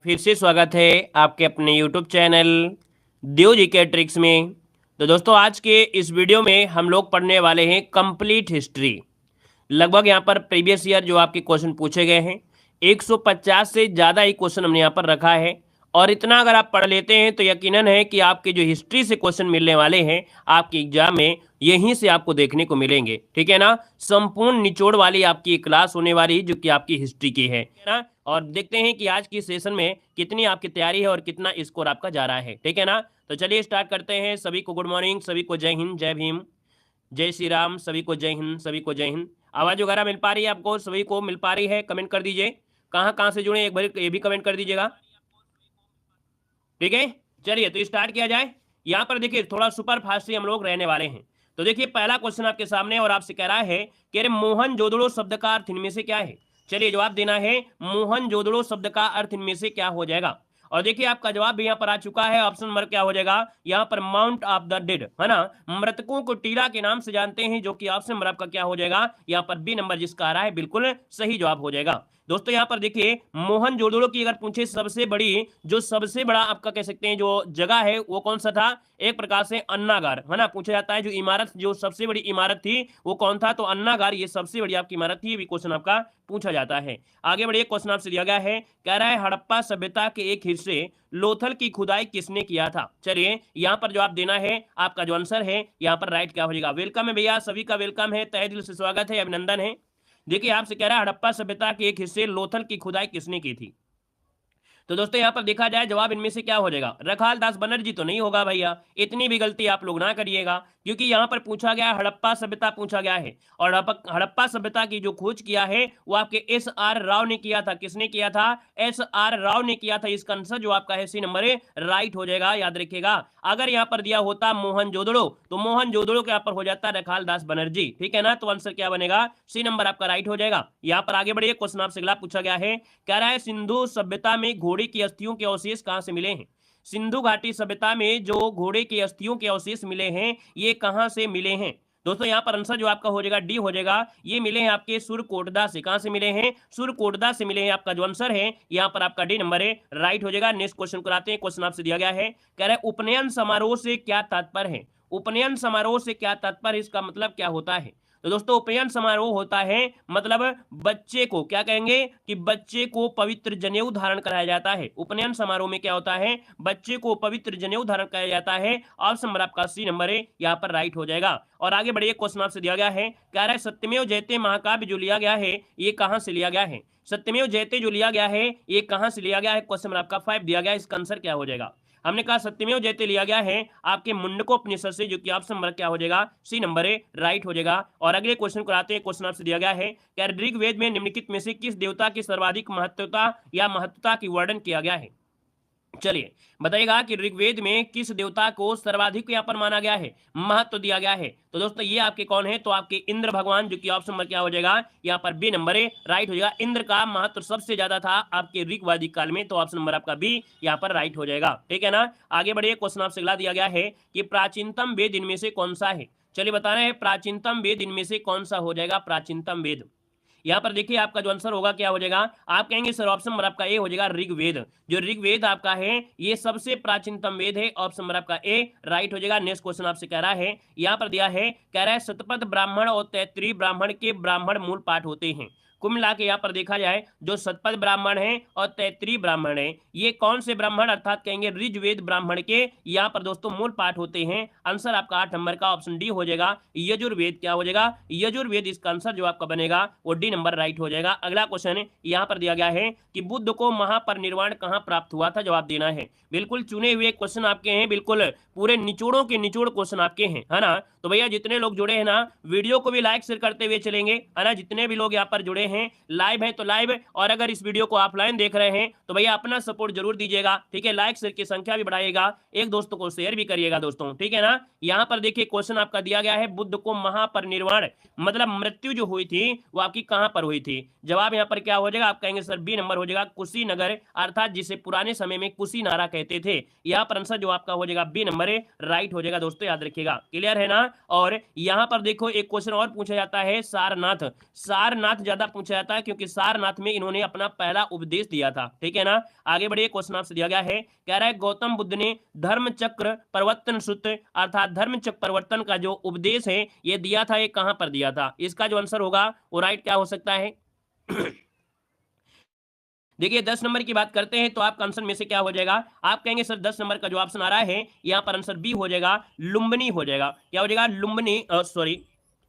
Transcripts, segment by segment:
फिर से स्वागत है आपके अपने YouTube चैनल देव जी के ट्रिक्स में। तो दोस्तों आज के इस वीडियो में हम लोग पढ़ने वाले हैं कंप्लीट हिस्ट्री। लगभग यहाँ पर प्रीवियस ईयर जो आपके क्वेश्चन पूछे गए हैं 150 से ज़्यादा ही क्वेश्चन हमने यहाँ पर रखा है। और इतना अगर आप पढ़ लेते हैं तो यकीनन है कि आपके जो हिस्ट्री से क्वेश्चन मिलने वाले हैं आपके एग्जाम में यहीं से आपको देखने को मिलेंगे। ठीक है ना, संपूर्ण निचोड़ वाली आपकी क्लास होने वाली जो कि आपकी हिस्ट्री की है ना। और देखते हैं कि आज की सेशन में कितनी आपकी तैयारी है और कितना स्कोर आपका जा रहा है। ठीक है ना, तो चलिए स्टार्ट करते हैं। सभी को गुड मॉर्निंग, सभी को जय हिंद, जय भीम, जय श्री राम, सभी को जय हिंद, सभी को जय हिंद। आवाज वगैरह मिल पा रही है आपको? सभी को मिल पा रही है? कमेंट कर दीजिए कहाँ कहाँ से जुड़े, एक बार ये भी कमेंट कर दीजिएगा। ठीक है, चलिए तो स्टार्ट किया जाए। यहाँ पर देखिए थोड़ा सुपर फास्ट ही हम लोग रहने वाले हैं। तो देखिए पहला क्वेश्चन आपके सामने और आपसे कह रहा है कि अरे मोहनजोदड़ो शब्द का अर्थ इनमें से क्या है। चलिए जवाब देना है, मोहनजोदड़ो शब्द का अर्थ इनमें से क्या हो जाएगा। और देखिए आपका जवाब भी यहाँ पर आ चुका है। ऑप्शन नंबर क्या हो जाएगा यहाँ पर, माउंट ऑफ द डेड, है ना। मृतकों को टीला के नाम से जानते हैं, जो कि ऑप्शन नंबर आपका क्या हो जाएगा यहाँ पर, बी नंबर जिसका आ रहा है बिल्कुल सही जवाब हो जाएगा। दोस्तों यहाँ पर देखिए मोहनजोदड़ो की अगर पूछे सबसे बड़ी, जो सबसे बड़ा आपका कह सकते हैं जो जगह है वो कौन सा था, एक प्रकार से अन्नागार, है ना। पूछा जाता है जो इमारत, जो सबसे बड़ी इमारत थी वो कौन था, तो अन्नागार ये सबसे बड़ी आपकी इमारत थी। ये भी क्वेश्चन आपका पूछा जाता है। आगे बढ़िए, क्वेश्चन आपसे दिया गया है, कह रहा है हड़प्पा सभ्यता के एक हिस्से लोथल की खुदाई किसने किया था। चलिए यहाँ पर जवाब देना है, आपका जो आंसर है यहाँ पर राइट क्या हो जाएगा। वेलकम है भैया, सभी का वेलकम है, तहे दिल से स्वागत है, अभिनंदन है। देखिए आपसे कह रहा है हड़प्पा सभ्यता के एक हिस्से लोथल की खुदाई किसने की थी। तो दोस्तों यहाँ पर देखा जाए जवाब इनमें से क्या हो जाएगा, रखाल दास बनर्जी तो नहीं होगा भैया, इतनी भी गलती आप लोग ना करिएगा, क्योंकि यहाँ पर पूछा गया हड़प्पा सभ्यता पूछा गया है। और हड़प्पा सभ्यता की जो खोज किया है वो आपके S.R. राव ने किया था। किसने किया था? S.R. राव ने किया था। इसका आंसर जो आपका है सी नंबर राइट हो जाएगा, याद रखिएगा। अगर यहाँ पर दिया होता मोहनजोदड़ो तो मोहनजोदड़ो के यहाँ पर हो जाता रखाल दास बनर्जी। ठीक है ना, तो आंसर क्या बनेगा, सी नंबर आपका राइट हो जाएगा। यहाँ पर आगे बढ़िए, क्वेश्चन आपसे अगला पूछा गया है, कह रहा है सिंधु सभ्यता में घोड़े की अस्थियों के अवशेष कहां से मिले हैं। सिंधु घाटी सभ्यता में जो घोड़े की अस्थियों के अवशेष मिले हैं ये कहां से मिले हैं। दोस्तों यहाँ पर आंसर जो आपका हो जाएगा डी हो जाएगा। ये मिले हैं आपके सुरकोटदा से। कहां से मिले हैं? सुरकोटदा से मिले हैं। आपका जो आंसर है यहाँ पर आपका डी नंबर है राइट हो जाएगा। नेक्स्ट क्वेश्चन कराते हैं। क्वेश्चन आपसे दिया गया है, कह रहे उपनयन समारोह से क्या तात्पर्य है। उपनयन समारोह से क्या तात्पर्य, इसका मतलब क्या होता है। तो दोस्तों उपनयन समारोह होता है मतलब बच्चे को क्या कहेंगे कि बच्चे को पवित्र जनेऊ धारण कराया जाता है। उपनयन समारोह में क्या होता है, बच्चे को पवित्र जनेऊ धारण कराया जाता है। ऑप्शन नंबर आपका सी नंबर है यहाँ पर राइट हो जाएगा। और आगे बढ़िए, क्वेश्चन आपसे दिया गया है, कह रहा है सत्यमेव जयते महाकाव्य जो लिया गया है ये कहां से लिया गया है। सत्यमेव जयते जो लिया गया है ये कहां से लिया गया है, क्वेश्चन नंबर आपका 5 दिया गया है। इसका आंसर क्या हो जाएगा, हमने कहा सत्यमेव जयते लिया गया है आपके मुंडकोपनिषद से, जो कि ऑप्शन नंबर क्या हो जाएगा, सी नंबर है राइट हो जाएगा। और अगले क्वेश्चन को आते हैं। क्वेश्चन आपसे दिया गया है, क्या ऋग्वेद में निम्नलिखित में से किस देवता की सर्वाधिक महत्वता या महत्वता की वर्णन किया गया है। चलिए बताइएगा कि ऋग्वेद में किस देवता को सर्वाधिक यहाँ पर माना गया है, महत्व दिया गया है। तो दोस्तों ये आपके कौन है, तो आपके इंद्र भगवान, जो कि ऑप्शन नंबर क्या हो जाएगा यहाँ पर बी नंबर है राइट हो जाएगा। इंद्र का महत्व सबसे ज्यादा था आपके ऋग्वैदिक काल में, तो ऑप्शन नंबर आपका बी यहाँ पर राइट हो जाएगा। ठीक है ना, आगे बढ़िए, क्वेश्चन आपसे अगला दिया गया है कि प्राचीनतम वेद इनमें से कौन सा है। चलिए बताना है प्राचीनतम वेद इनमें से कौन सा हो जाएगा, प्राचीनतम वेद। यहाँ पर देखिए आपका जो आंसर होगा क्या हो जाएगा, आप कहेंगे सर ऑप्शन नंबर आपका ए हो जाएगा ऋग्वेद। जो ऋग्वेद आपका है ये सबसे प्राचीनतम वेद है। ऑप्शन नंबर आपका ए राइट हो जाएगा। नेक्स्ट क्वेश्चन आपसे कह रहा है, यहाँ पर दिया है, कह रहा है शतपथ ब्राह्मण और तैत्तिरीय ब्राह्मण के ब्राह्मण मूल पाठ होते हैं। कुल मिला के यहाँ पर देखा जाए जो शतपथ ब्राह्मण है और तैत्तिरीय ब्राह्मण है ये कौन से ब्राह्मण, अर्थात कहेंगे ऋग्वेद ब्राह्मण के यहाँ पर दोस्तों मूल पाठ होते हैं। आंसर आपका 8 नंबर का ऑप्शन डी हो जाएगा। यजुर्वेद क्या हो जाएगा, यजुर्वेद। इसका आंसर जो आपका बनेगा वो डी नंबर राइट हो जाएगा। अगला क्वेश्चन यहाँ पर दिया गया है कि बुद्ध को महापरिनिर्वाण कहाँ प्राप्त हुआ था, जवाब देना है। बिल्कुल चुने हुए क्वेश्चन आपके हैं, बिल्कुल पूरे निचोड़ों के निचोड़ क्वेश्चन आपके हैं, है ना। तो भैया जितने लोग जुड़े हैं ना वीडियो को भी लाइक शेयर करते हुए चलेंगे, है ना। जितने भी लोग यहाँ पर जुड़े हैं लाइव है तो लाइव, और अगर इस वीडियो को ऑफलाइन देख रहे हैं तो भैया अपना सपोर्ट जरूर दीजिएगा। ठीक है, लाइक शेयर की संख्या भी बढ़ाइएगा, एक दोस्तों को शेयर भी करिएगा दोस्तों। ठीक है ना, यहाँ पर देखिए क्वेश्चन आपका दिया गया है, बुद्ध को महापरिनिर्वाण मतलब मृत्यु जो हुई थी वो आपकी कहां पर हुई थी। जवाब यहाँ पर क्या हो जाएगा, आप कहेंगे सर बी नंबर हो जाएगा, कुशीनगर, अर्थात जिसे पुराने समय में कुशीनारा कहते थे। यहाँ पर आंसर जो आपका हो जाएगा बी नंबर राइट हो जाएगा दोस्तों, याद रखिएगा। क्लियर है ना। और यहाँ पर देखो एक क्वेश्चन और पूछा जाता है, सारनाथ। सारनाथ ज्यादा पूछा जाता है क्योंकि सारनाथ में इन्होंने अपना पहला उपदेश दिया था, ठीक है ना। आगे बढ़िए, क्वेश्चन आपसे दिया गया है, कह रहा है गौतम बुद्ध ने धर्म चक्र परिवर्तन सूत्र अर्थात धर्म चक्र परिवर्तन का जो उपदेश है ये दिया था, ये कहां पर दिया था? इसका जो आंसर होगा वो राइट क्या हो सकता है? देखिए 10 नंबर की बात करते हैं तो आपका आंसर में से क्या हो जाएगा? आप कहेंगे सर 10 नंबर का जो ऑप्शन आ रहा है यहाँ पर आंसर बी हो जाएगा, लुम्बिनी हो जाएगा। क्या हो जाएगा? लुम्बिनी, सॉरी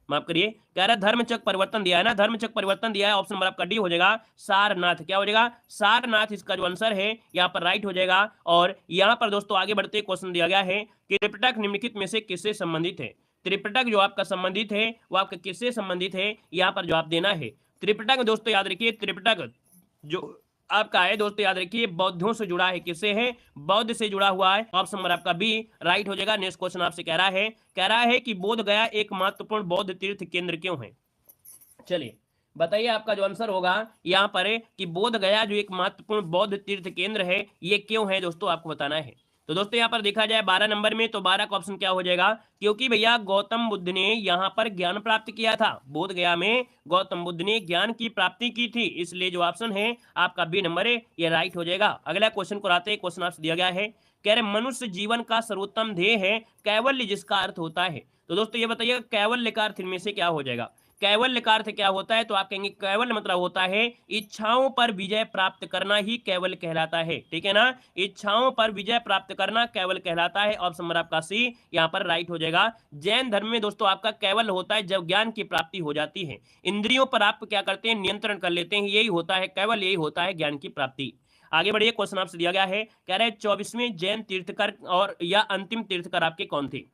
माफ करिए, कह रहा है धर्मचक्र परिवर्तन दिया है ना, धर्मचक्र परिवर्तन दिया है, ऑप्शन नंबर आपका डी हो जाएगा सारनाथ। क्या हो जाएगा? सारनाथ इसका जो आंसर है यहाँ पर राइट हो जाएगा। और यहाँ पर दोस्तों आगे बढ़ते क्वेश्चन दिया गया है कि त्रिपिटक निम्नलिखित में से किससे संबंधित है? त्रिपिटक जो आपका संबंधित है वो आपका किससे संबंधित है, यहाँ पर जवाब देना है। त्रिपिटक दोस्तों याद रखिए, त्रिपिटक जो आपका है दोस्तों याद रखिए बौद्धों से जुड़ा है। किससे है? बौद्ध से जुड़ा हुआ है। ऑप्शन नंबर आपका बी राइट हो जाएगा। नेक्स्ट क्वेश्चन आपसे कह रहा है कि बोध गया एक महत्वपूर्ण बौद्ध तीर्थ केंद्र क्यों है? चलिए बताइए आपका जो आंसर होगा यहाँ पर है कि बोध गया जो एक महत्वपूर्ण बौद्ध तीर्थ केंद्र है ये क्यों है दोस्तों, आपको बताना है। तो दोस्तों यहाँ पर देखा जाए 12 नंबर में, तो 12 का ऑप्शन क्या हो जाएगा? क्योंकि भैया गौतम बुद्ध ने यहाँ पर ज्ञान प्राप्त किया था। बोध गया में गौतम बुद्ध ने ज्ञान की प्राप्ति की थी, इसलिए जो ऑप्शन है आपका बी नंबर है ये राइट हो जाएगा। अगला क्वेश्चन को आते हैं। क्वेश्चन आपसे दिया गया है, कह रहे मनुष्य जीवन का सर्वोत्तम ध्येय है कैवल्य जिसका अर्थ होता है। तो दोस्तों ये बताइए कैवल्य का अर्थ इनमें से क्या हो जाएगा? कैवल्य का अर्थ क्या होता है? तो आप कहेंगे कैवल्य मतलब होता है इच्छाओं पर विजय प्राप्त करना ही कैवल्य कहलाता है, ठीक है ना। इच्छाओं पर विजय प्राप्त करना कैवल्य कहलाता है। ऑप्शन नंबर आपका सी यहाँ पर राइट हो जाएगा। जैन धर्म में दोस्तों आपका कैवल्य होता है जब ज्ञान की प्राप्ति हो जाती है, इंद्रियों पर आप क्या करते हैं? नियंत्रण कर लेते हैं, यही होता है कैवल्य, यही होता है ज्ञान की प्राप्ति। आगे बढ़िए, क्वेश्चन आपसे दिया गया है, कह रहे 24वें जैन तीर्थकर और या अंतिम तीर्थकर आपके कौन थे?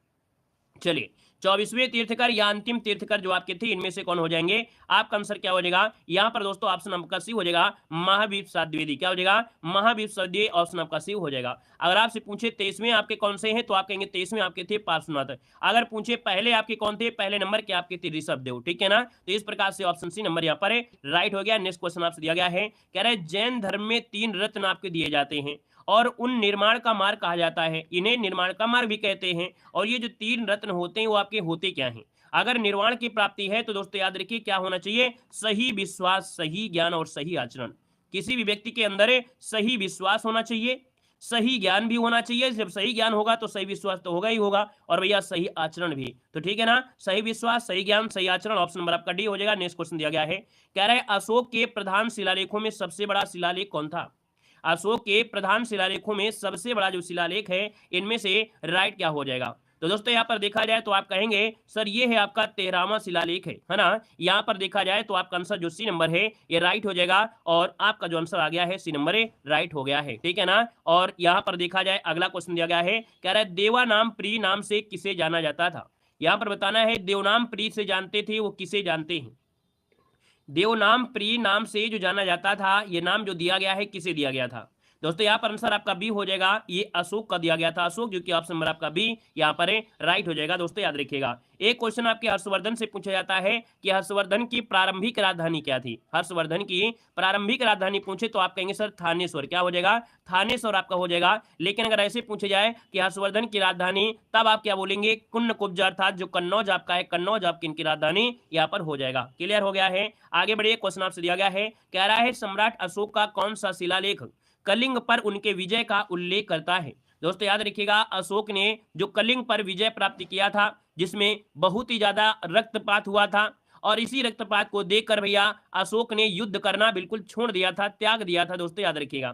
चलिए 24वें तीर्थकर या अंतिम तीर्थकर जो आपके थे इनमें से कौन हो जाएंगे? आपका आंसर क्या हो जाएगा यहाँ पर दोस्तों? ऑप्शन आपका सी हो जाएगा महावीर प्रसाद द्विवेदी। क्या हो जाएगा? महावीर प्रसाद द्विवेदी, ऑप्शन आपका सी हो जाएगा। अगर आपसे पूछे 23वें आपके कौन से हैं तो आप कहेंगे 23वें आपके थे पार्श्वनाथ। अगर पूछे पहले आपके कौन थे, पहले नंबर के आपके थे ऋषभ देव, ठीक है ना। तो इस प्रकार से ऑप्शन सी नंबर यहाँ पर राइट हो गया। नेक्स्ट क्वेश्चन आपसे दिया गया है, कह रहे जैन धर्म में 3 रत्न आपके दिए जाते हैं और उन निर्माण का मार्ग कहा जाता है, इन्हें निर्माण का मार्ग भी कहते हैं। और ये जो 3 रत्न होते हैं वो आपके होते क्या हैं? अगर निर्वाण की प्राप्ति है तो दोस्तों याद रखिए क्या होना चाहिए? सही विश्वास, सही ज्ञान और सही आचरण। किसी भी व्यक्ति के अंदर सही विश्वास होना चाहिए, सही ज्ञान भी होना चाहिए। जब सही ज्ञान होगा तो सही विश्वास तो होगा ही होगा, और भैया सही आचरण भी। तो ठीक है ना, सही विश्वास, सही ज्ञान, सही आचरण, ऑप्शन नंबर आपका डी हो जाएगा। नेक्स्ट क्वेश्चन दिया गया है, कह रहा है अशोक के प्रधान शिलालेखों में सबसे बड़ा शिलालेख कौन था? अशोक के प्रधान शिलालेखों में सबसे बड़ा जो शिलालेख है इनमें से राइट क्या हो जाएगा? तो दोस्तों यहाँ पर देखा जाए तो आप कहेंगे सर ये है आपका 13वां शिलालेख है ना। यहाँ पर देखा जाए तो आपका आंसर जो सी नंबर है ये राइट हो जाएगा, और आपका जो आंसर आ गया है सी नंबर राइट हो गया है, ठीक है ना। और यहाँ पर देखा जाए अगला क्वेश्चन दिया गया है, कह रहा है देवा नाम प्री नाम से किसे जाना जाता था? यहाँ पर बताना है देवनाम प्री से जानते थे वो किसे जानते हैं? देवनाम प्री नाम से जो जाना जाता था, ये नाम जो दिया गया है किसे दिया गया था? दोस्तों यहाँ पर आंसर आपका बी हो जाएगा, ये अशोक का दिया गया था, अशोक, जो कि ऑप्शन नंबर आपका बी यहाँ पर राइट हो जाएगा। दोस्तों याद रखिएगा एक क्वेश्चन आपके हर्षवर्धन से पूछा जाता है कि हर्षवर्धन की प्रारंभिक राजधानी क्या थी? हर्षवर्धन की प्रारंभिक राजधानी पूछे तो आप कहेंगे सर थानेश्वर। क्या हो जाएगा? थानेश्वर आपका हो जाएगा। लेकिन अगर ऐसे पूछे जाए कि हर्षवर्धन की राजधानी, तब आप क्या बोलेंगे? कुन्नकुब्जा, अर्थात जो कन्नौज आपका है, कन्नौज आपकी इनकी राजधानी यहाँ पर हो जाएगा। क्लियर हो गया है। आगे बढ़िए, क्वेश्चन आपसे दिया गया है, कह रहा है सम्राट अशोक का कौन सा शिलालेख कलिंग पर उनके विजय का उल्लेख करता है? दोस्तों याद रखिएगा अशोक ने जो कलिंग पर विजय प्राप्त किया था जिसमें बहुत ही ज्यादा रक्तपात हुआ था, और इसी रक्तपात को देखकर भैया अशोक ने युद्ध करना बिल्कुल छोड़ दिया था, त्याग दिया था। दोस्तों याद रखिएगा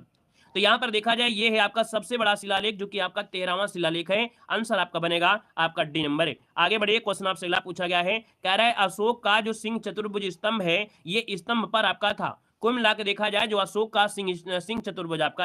तो यहाँ पर देखा जाए ये है आपका सबसे बड़ा शिलालेख जो कि आपका 13वां शिलालेख है। आंसर आपका बनेगा आपका डी नंबर है। आगे बढ़िए, क्वेश्चन आपसे अगला पूछा गया है, कह रहा है अशोक का जो सिंह चतुर्भुज स्तंभ है ये स्तंभ पर आपका था। कुल मिला के देखा जाए जो अशोक का सिंह चतुर्भुज आपका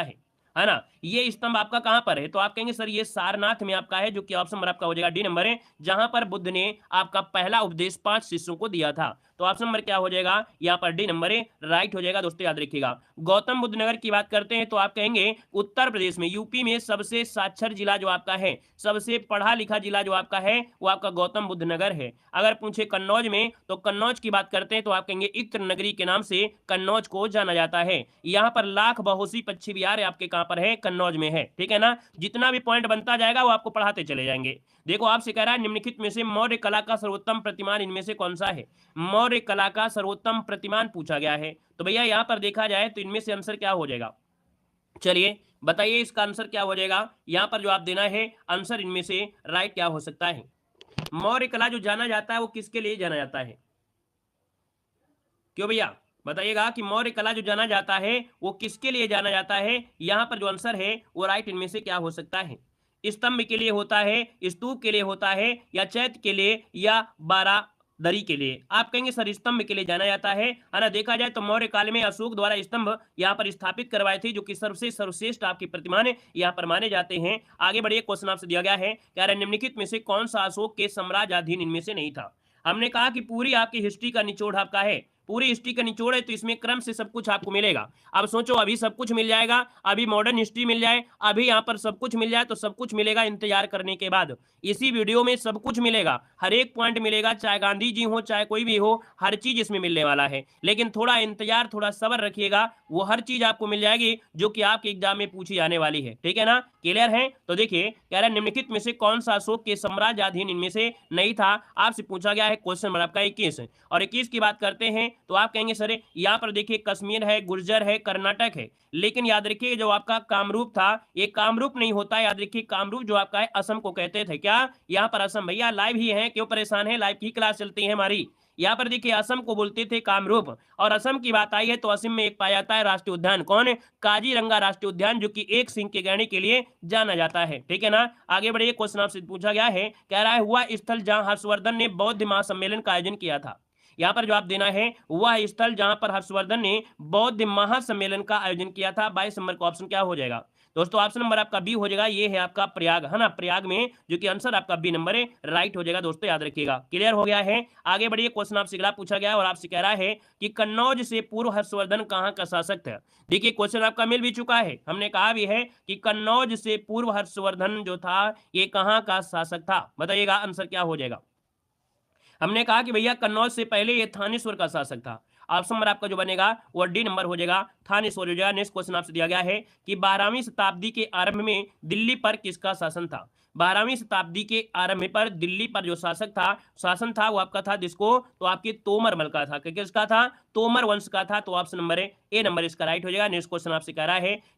है ना, ये स्तंभ आपका कहां पर है? तो आप कहेंगे सर ये सारनाथ में आपका है, जो कि ऑप्शन नंबर आपका हो जाएगा डी नंबर है, जहां पर बुद्ध ने आपका पहला उपदेश 5 शिष्यों को दिया था। तो ऑप्शन नंबर क्या हो जाएगा यहाँ पर? डी नंबर है, राइट हो जाएगा। दोस्तों याद रखिएगा गौतम बुद्ध नगर की बात करते हैं तो आप कहेंगे उत्तर प्रदेश में, यूपी में सबसे साक्षर जिला जो आपका है, सबसे पढ़ा लिखा जिला जो आपका है वो आपका गौतम बुद्ध नगर है। अगर पूछे कन्नौज में तो कन्नौज की बात करते हैं तो आप कहेंगे इत्र नगरी के नाम से कन्नौज को जाना जाता है। यहाँ पर लाख बहुसी पक्षी विहार आपके कहां पर है? कन्नौज में है, ठीक है ना। जितना भी पॉइंट बनता जाएगा वो आपको पढ़ाते चले जाएंगे। देखो आपसे कह रहा है निम्नलिखित में से मौर्य कला का सर्वोत्तम प्रतिमान इनमें से कौन सा है? मौर्य मौर्य कला का सर्वोत्तम प्रतिमान पूछा गया है। तो भैया यहाँ पर देखा जाए तो इनमें से आंसर क्या हो जाएगा, चलिए बताइए इसका आंसर क्या हो जाएगा। यहाँ पर जवाब देना है आंसर इनमें से राइट क्या हो सकता है। मौर्य कला जो जाना जाता है वो किसके लिए जाना जाता है, क्यों भैया बताइएगा कि मौर्य कला जो जाना जाता है वो किसके लिए जाना जाता है। यहाँ पर जो आंसर है वो राइट इनमें से क्या हो सकता है। स्तंभ के लिए होता है, स्तूप के लिए होता है, या चैत्य के लिए, या बारादरी के लिए। आप कहेंगे सर स्तंभ के लिए जाना जाता है ना। देखा जाए तो मौर्य काल में अशोक द्वारा स्तंभ यहाँ पर स्थापित करवाए थे, जो कि सबसे सर्वश्रेष्ठ आपकी प्रतिमान यहाँ पर माने जाते हैं। आगे बढ़िए, क्वेश्चन आपसे दिया गया है, कह रहे निम्नलिखित में से कौन सा अशोक के साम्राज्याधीन इनमें से नहीं था। हमने कहा कि पूरी आपकी हिस्ट्री का निचोड़ आपका है, पूरी हिस्ट्री का निचोड़ है, तो इसमें क्रम से सब कुछ आपको मिलेगा। अब सोचो अभी सब कुछ मिल जाएगा, अभी मॉडर्न हिस्ट्री मिल जाए, अभी यहाँ पर सब कुछ मिल जाए, तो सब कुछ मिलेगा इंतजार करने के बाद। इसी वीडियो में सब कुछ मिलेगा, हर एक पॉइंट मिलेगा, चाहे गांधी जी हो चाहे कोई भी हो, हर चीज इसमें मिलने वाला है। लेकिन थोड़ा इंतजार, थोड़ा सब्र रखिएगा, वो हर चीज आपको मिल जाएगी जो कि आपके एग्जाम में पूछी जाने वाली है। ठीक है ना, क्लियर है। तो देखिए कह रहा है निम्नलिखित में से कौन सा अशोक के साम्राज्याधीन इनमें से नहीं था। आपसे पूछा गया है क्वेश्चन नंबर आपका 21, और 21 की बात करते हैं तो आप कहेंगे सर यहाँ पर देखिए कश्मीर है, गुर्जर है, कर्नाटक है, लेकिन याद रखिए जो आपका कामरूप था ये कामरूप नहीं होता। याद रखिए कामरूप जो आपका है असम को कहते थे। क्या यहाँ पर असम, भैया लाइव ही है, क्यों परेशान है, लाइव की क्लास चलती है हमारी। यहाँ पर देखिए असम को बोलते थे कामरूप, और असम की बात आई है तो असम में एक पाया जाता है राष्ट्रीय उद्यान, कौन, काजीरंगा राष्ट्रीय उद्यान, जो कि एक सिंह के गहने के लिए जाना जाता है। ठीक है ना, आगे बढ़िए, क्वेश्चन आपसे पूछा गया है, कह रहा है हुआ स्थल जहां हर्षवर्धन ने बौद्ध महासम्मेलन का आयोजन किया था। यहाँ पर जवाब देना है वह स्थल जहां पर हर्षवर्धन ने बौद्ध महासम्मेलन का आयोजन किया था। 22 नंबर का ऑप्शन क्या हो जाएगा दोस्तों, ऑप्शन नंबर आपका बी हो जाएगा, ये है आपका प्रयाग, है ना, प्रयाग में, जो कि आंसर आपका बी नंबर है, राइट हो जाएगा दोस्तों, याद रखिएगा। क्लियर हो गया है। आगे बढ़िए, क्वेश्चन आपसे अगला पूछा गया और आपसे कह रहा है कि कन्नौज से पूर्व हर्षवर्धन कहाँ का शासक था। देखिए क्वेश्चन आपका मिल भी चुका है, हमने कहा भी है कि कन्नौज से पूर्व हर्षवर्धन जो था ये कहाँ का शासक था। बताइएगा आंसर क्या हो जाएगा। हमने कहा कि भैया कन्नौज से पहले ये थानेश्वर का शासक था। ऑप्शन नंबर आपका जो बनेगा वो डी नंबर हो जाएगा, थानेश्वर हो जाएगा। नेक्स्ट क्वेश्चन आपसे दिया गया है कि 12वीं शताब्दी के आरंभ में दिल्ली पर किसका शासन था। 12वीं शताब्दी के आरंभ पर दिल्ली पर जो शासन था वो आपका था जिसको, तो आपकी तोमर मल का था। किसका था, तोमर वंश का था। तो ऑप्शन नंबर है ए नंबर इसका राइट हो जाएगा। नेक्स्ट क्वेश्चन आपसे कह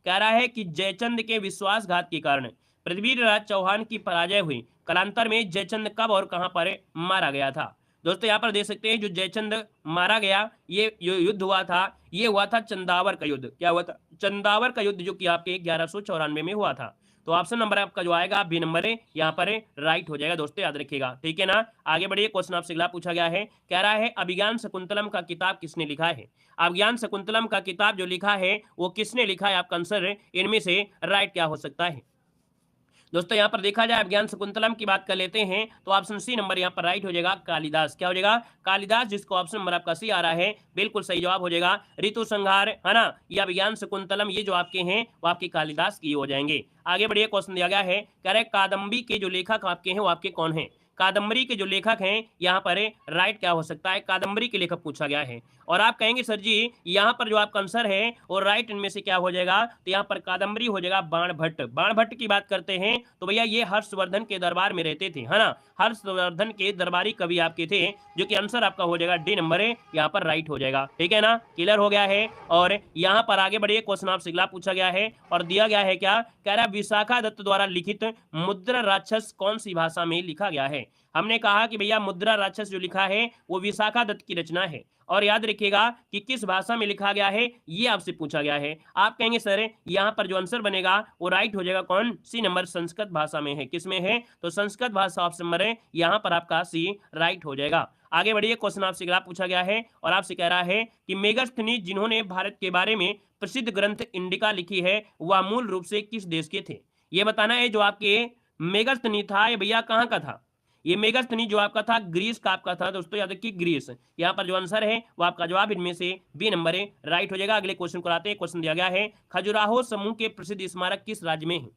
रहा है कि जयचंद के विश्वासघात के कारण पृथ्वीराज चौहान की पराजय हुई। कालांतर में जयचंद कब और कहां पर मारा गया था। दोस्तों यहाँ पर देख सकते हैं जो जयचंद मारा गया, ये जो युद्ध हुआ था ये हुआ था चंदावर का युद्ध। क्या हुआ था, चंदावर का युद्ध, जो कि आपके 1194 में हुआ था। तो ऑप्शन नंबर आपका जो आएगा बी नंबर है, यहाँ पर राइट हो जाएगा दोस्तों, याद रखिएगा। ठीक है ना, आगे बढ़िए, क्वेश्चन आपसे अगला पूछा गया है, कह रहा है अभिज्ञान शकुंतलम का किताब किसने लिखा है। अभिज्ञान शकुंतलम का किताब जो लिखा है वो किसने लिखा है, आपका आंसर इनमें से राइट क्या हो सकता है। दोस्तों यहाँ पर देखा जाए अभिज्ञान शकुंतलम की बात कर लेते हैं तो ऑप्शन सी नंबर यहाँ पर राइट हो जाएगा, कालिदास। क्या हो जाएगा, कालिदास, जिसको ऑप्शन नंबर आपका सी आ रहा है, बिल्कुल सही जवाब हो जाएगा। ऋतु संहार, है ना, या अभिज्ञान शकुंतलम, ये जो आपके हैं वो आपके कालिदास की हो जाएंगे। आगे बढ़िए, क्वेश्चन दिया गया है, कह रहे कादम्बी के जो लेखक आपके हैं वो आपके कौन है। कादम्बरी के जो लेखक हैं यहाँ पर राइट क्या हो सकता है, कादम्बरी के लेखक पूछा गया है। और आप कहेंगे सर जी यहाँ पर जो आपका आंसर है और राइट इनमें से क्या हो जाएगा, तो यहाँ पर कादम्बरी हो जाएगा बाणभट्ट। बाणभट्ट की बात करते हैं तो भैया ये हर्षवर्धन के दरबार में रहते थे, है ना, हर्षवर्धन के दरबारी कवि आपके थे, जो कि आंसर आपका हो जाएगा डी नंबर है, यहाँ पर राइट हो जाएगा। ठीक है ना, क्लियर हो गया है। और यहाँ पर आगे बढ़िए, क्वेश्चन आपसे अगला पूछा गया है और दिया गया है क्या, कह रहा है विशाखा दत्त द्वारा लिखित मुद्रा राक्षस कौन सी भाषा में लिखा गया है। हमने कहा कि भैया मुद्रा राक्षस जो लिखा है वो विशाखा दत्त की रचना है, और याद रखिएगा कि किस भाषा में लिखा गया है ये आपसे पूछा गया है। आप कहेंगे सर यहाँ पर जो आंसर बनेगा वो राइट हो जाएगा, कौन सी नंबर, संस्कृत भाषा में है। किस में है, तो संस्कृत भाषा ऑप्शन नंबर है, यहाँ पर आपका सी राइट हो जाएगा। आगे बढ़िए, क्वेश्चन आपसे अगला पूछा गया है और आपसे कह रहा है कि मेगास्थनीज जिन्होंने भारत के बारे में प्रसिद्ध ग्रंथ इंडिका लिखी है वह मूल रूप से किस देश के थे। ये बताना है। जो आपके मेगास्थनी था ये भैया कहाँ का था, ये मेगास्थनी जो आपका था ग्रीस का आपका था दोस्तों, याद रखिए ग्रीस। यहाँ पर जो आंसर है वो आपका जवाब इनमें से बी नंबर है, राइट हो जाएगा। अगले क्वेश्चन को आते हैं। क्वेश्चन दिया गया है खजुराहो समूह के प्रसिद्ध स्मारक किस राज्य में है।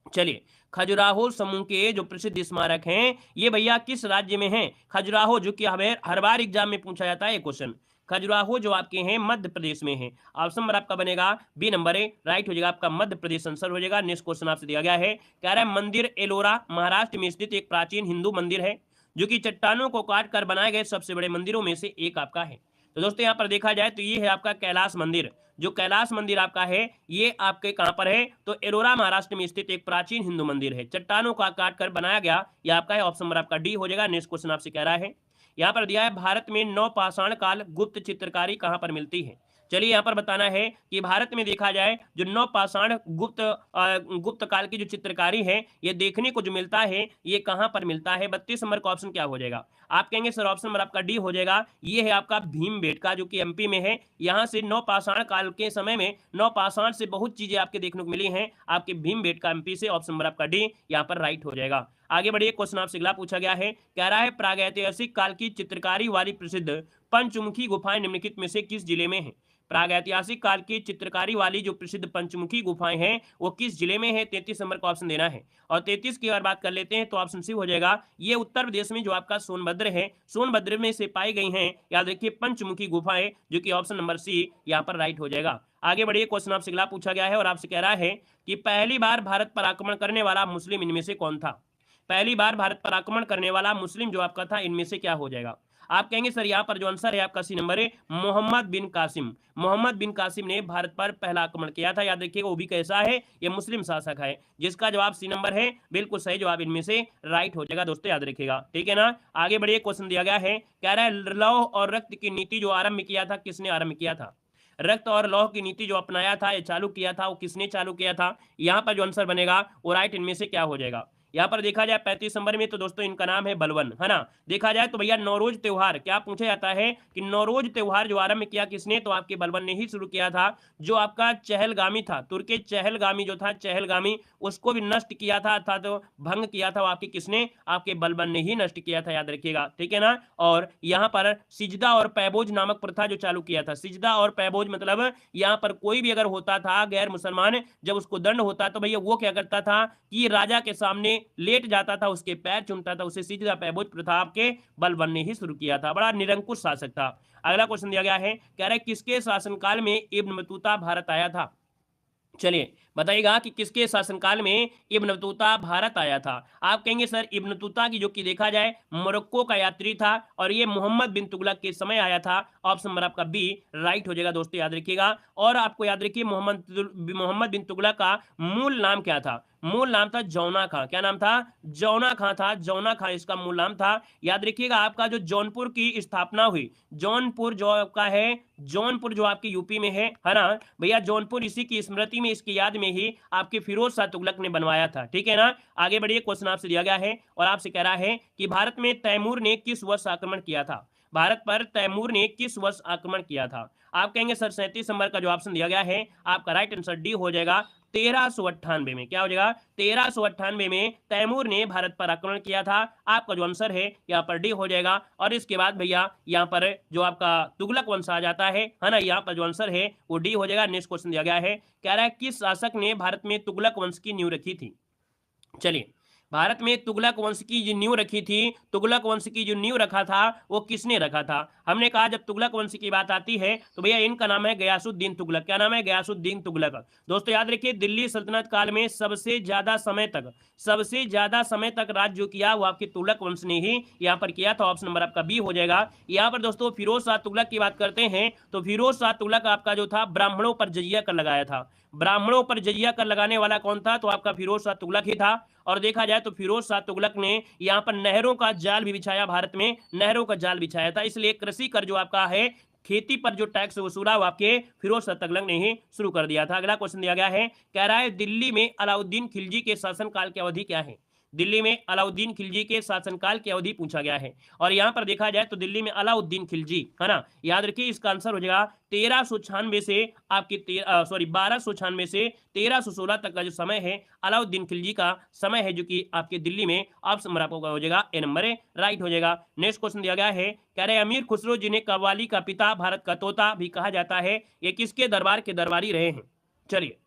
चलिए, खजुराहो समूह के जो प्रसिद्ध स्मारक हैं ये भैया किस राज्य में हैं। खजुराहो, जो कि हर बार एग्जाम में पूछा जाता है ये क्वेश्चन, खजुराहो जो आपके हैं मध्य प्रदेश में है। ऑप्शन नंबर आपका बनेगा बी नंबर है, राइट हो जाएगा आपका मध्य प्रदेश आंसर हो जाएगा। नेक्स्ट क्वेश्चन आपसे दिया गया है, कह रहा है मंदिर एलोरा महाराष्ट्र में स्थित एक प्राचीन हिंदू मंदिर है जो कि चट्टानों को काट कर बनाए गए सबसे बड़े मंदिरों में से एक आपका है। तो दोस्तों यहाँ पर देखा जाए तो ये है आपका कैलाश मंदिर। जो कैलाश मंदिर आपका है ये आपके कहां पर है, तो एरोरा महाराष्ट्र में स्थित एक प्राचीन हिंदू मंदिर है, चट्टानों का काट कर बनाया गया। यह आपका है, ऑप्शन नंबर आपका डी हो जाएगा। नेक्स्ट क्वेश्चन आपसे कह रहा है, यहाँ पर दिया है भारत में नवपाषाण काल गुप्त चित्रकारी कहां पर मिलती है। चलिए यहाँ पर बताना है कि भारत में देखा जाए जो नवपाषाण गुप्त काल की जो चित्रकारी है ये देखने को जो मिलता है ये कहां पर मिलता है। 32 नंबर का ऑप्शन क्या हो जाएगा, आप कहेंगे सर ऑप्शन नंबर आपका डी हो जाएगा। ये है आपका भीमबेटका जो कि एमपी में है। यहाँ से नवपाषाण काल के समय में नवपाषाण से बहुत चीजें आपके देखने को मिली हैं आपके भीमबेटका एमपी से। ऑप्शन नंबर आपका डी यहाँ पर राइट हो जाएगा। आगे बढ़िए, क्वेश्चन आपसे अगला पूछा गया है, कह रहा है प्रागैतिहासिक काल की चित्रकारी वाली प्रसिद्ध पंचमुखी गुफाएं निम्नलिखित में से किस जिले में है। प्रागैतिहासिक काल की चित्रकारी वाली जो प्रसिद्ध पंचमुखी गुफाएं हैं वो किस जिले में है। 33 नंबर का ऑप्शन देना है। और 33 की अगर बात कर लेते हैं तो ऑप्शन सी हो जाएगा। ये उत्तर प्रदेश में जो आपका सोनभद्र है, सोनभद्र में से पाई गई हैं, याद रखिए, पंचमुखी गुफाएं, जो कि ऑप्शन नंबर सी यहाँ पर राइट हो जाएगा। आगे बढ़िए, क्वेश्चन आपसे अगला पूछा गया है और आपसे कह रहा है कि पहली बार भारत पर आक्रमण करने वाला मुस्लिम इनमें से कौन था। पहली बार भारत पर आक्रमण करने वाला मुस्लिम जो आपका था इनमें से क्या हो जाएगा। आप कहेंगे सर यहाँ पर जो आंसर है आपका सी नंबर है, मोहम्मद बिन कासिम। मोहम्मद बिन कासिम ने भारत पर पहला आक्रमण किया था। याद रखिएगा, वो भी कैसा है, ये मुस्लिम शासक है। जिसका जवाब सी नंबर है, बिल्कुल सही जवाब इनमें से राइट हो जाएगा। दोस्तों याद रखिएगा, ठीक है ना। आगे बढ़िए, क्वेश्चन दिया गया है, कह रहा है लौह और रक्त की नीति जो आरंभ किया था किसने आरंभ किया था। रक्त और लौह की नीति जो अपनाया था, ये चालू किया था, वो किसने चालू किया था। यहाँ पर जो आंसर बनेगा वो राइट इनमें से क्या हो जाएगा। यहाँ पर देखा जाए 35 नंबर में, तो दोस्तों इनका नाम है बलवन, है ना। देखा जाए तो भैया नौरोज त्योहार क्या पूछा जाता है कि नौरोज त्योहार जो आरंभ किया किसने, तो आपके बलवन ने ही शुरू किया था। जो आपका चहलगामी था, तुर्की चहलगामी जो था, चहलगामी, उसको भी नष्ट किया था, अर्थात तो भंग किया था वो आपके किसने, आपके बलवन ने ही नष्ट किया था। याद रखिएगा, ठीक है ना। और यहाँ पर सिजदा और पैबोज नामक प्रथा जो चालू किया था, सिजदा और पैबोज मतलब यहाँ पर कोई भी अगर होता था गैर मुसलमान, जब उसको दंड होता तो भैया वो क्या करता था कि राजा के सामने लेट जाता था, उसके पैर चूमता था। उसे सिजदा पैबोज प्रथा आपके बलवन ने ही शुरू किया था। बड़ा निरंकुश शासक था। अगला क्वेश्चन दिया गया है, कह रहा है किसके शासनकाल में इब्न बतूता भारत आया था। चलिए बताइएगा कि किसके शासनकाल में इब्न बतूता भारत आया था। आप कहेंगे सर इब्न बतूता की जो कि देखा जाए मोरक्को का यात्री था और ये मोहम्मद बिन तुगलक के समय आया था। ऑप्शन नंबर आपका बी राइट हो जाएगा। दोस्तों याद रखिएगा, और आपको याद रखिए मोहम्मद बिन तुगलक का मूल नाम क्या था। मूल नाम था जौना खां। क्या नाम था, जौना खां था, जौना खां इसका मूल नाम था। याद रखिएगा, आपका जो जौनपुर की स्थापना हुई, जौनपुर जो आपका है, जौनपुर जो आपके यूपी में है ना भैया, जौनपुर इसी की स्मृति में, इसकी याद में ही आपके फिरोज शाह तुगलक ने बनवाया था, ठीक है ना। आगे बढ़िए, क्वेश्चन आपसे दिया गया है और आपसे कह रहा है कि भारत में तैमूर ने किस वर्ष आक्रमण किया था। भारत पर तैमूर ने किस वर्ष आक्रमण किया था। आप कहेंगे सर 37 नंबर का जो ऑप्शन दिया गया है आपका राइट आंसर डी हो जाएगा। 1398 में क्या हो जाएगा, 1398 में तैमूर ने भारत पर आक्रमण किया था। आपका जो आंसर है यहाँ पर डी हो जाएगा। और इसके बाद भैया यहाँ पर जो आपका तुगलक वंश आ जाता है ना, यहाँ पर जो आंसर है वो डी हो जाएगा। नेक्स्ट क्वेश्चन दिया गया है, कह रहा है किस शासक ने भारत में तुगलक वंश की नींव रखी थी। चलिए, भारत में तुगलक वंश की जो नींव रखी थी, तुगलक वंश की जो नींव रखा था वो किसने रखा था। हमने कहा जब तुगलक वंश की बात आती है तो भैया इनका नाम है गयासुद्दीन तुगलक। क्या नाम है, गयासुद्दीन तुगलक। दोस्तों याद रखिए, दिल्ली सल्तनत काल में सबसे ज्यादा समय तक राज्य जो किया वो आपके तुगलक वंश ने ही यहाँ पर किया था। ऑप्शन नंबर आपका बी हो जाएगा। यहाँ पर दोस्तों फिरोज शाह तुगलक की बात करते हैं तो फिरोज शाह तुगलक आपका जो था ब्राह्मणों पर जजिया कर लगाया था। ब्राह्मणों पर जजिया कर लगाने वाला कौन था, तो आपका फिरोज शाह तुगलक ही था। और देखा जाए तो फिरोज शाह तुगलक ने यहाँ पर नहरों का जाल भी बिछाया, भारत में नहरों का जाल बिछाया था। इसलिए कृषि कर जो आपका है, खेती पर जो टैक्स वसूला वो आपके फिरोज शाह तुगलक ने ही शुरू कर दिया था। अगला क्वेश्चन दिया गया है, कह रहा है दिल्ली में अलाउद्दीन खिलजी के शासनकाल की अवधि क्या है। दिल्ली में अलाउद्दीन खिलजी के शासनकाल की अवधि पूछा गया है। और यहाँ पर देखा जाए तो दिल्ली में अलाउद्दीन खिलजी, है ना, याद रखिए इसका आंसर हो जाएगा 1396 से आपकी 1296 से 1316 तक का जो समय है अलाउद्दीन खिलजी का समय है, जो कि आपके दिल्ली में ऑप्शन नंबर आपका हो जाएगा ए नंबर है, राइट हो जाएगा। नेक्स्ट क्वेश्चन दिया गया है, कह रहे अमीर खुसरो जिन्हें कव्वाली का पिता, भारत का तोता भी कहा जाता है, ये किसके दरबार के दरबारी रहे हैं। चलिए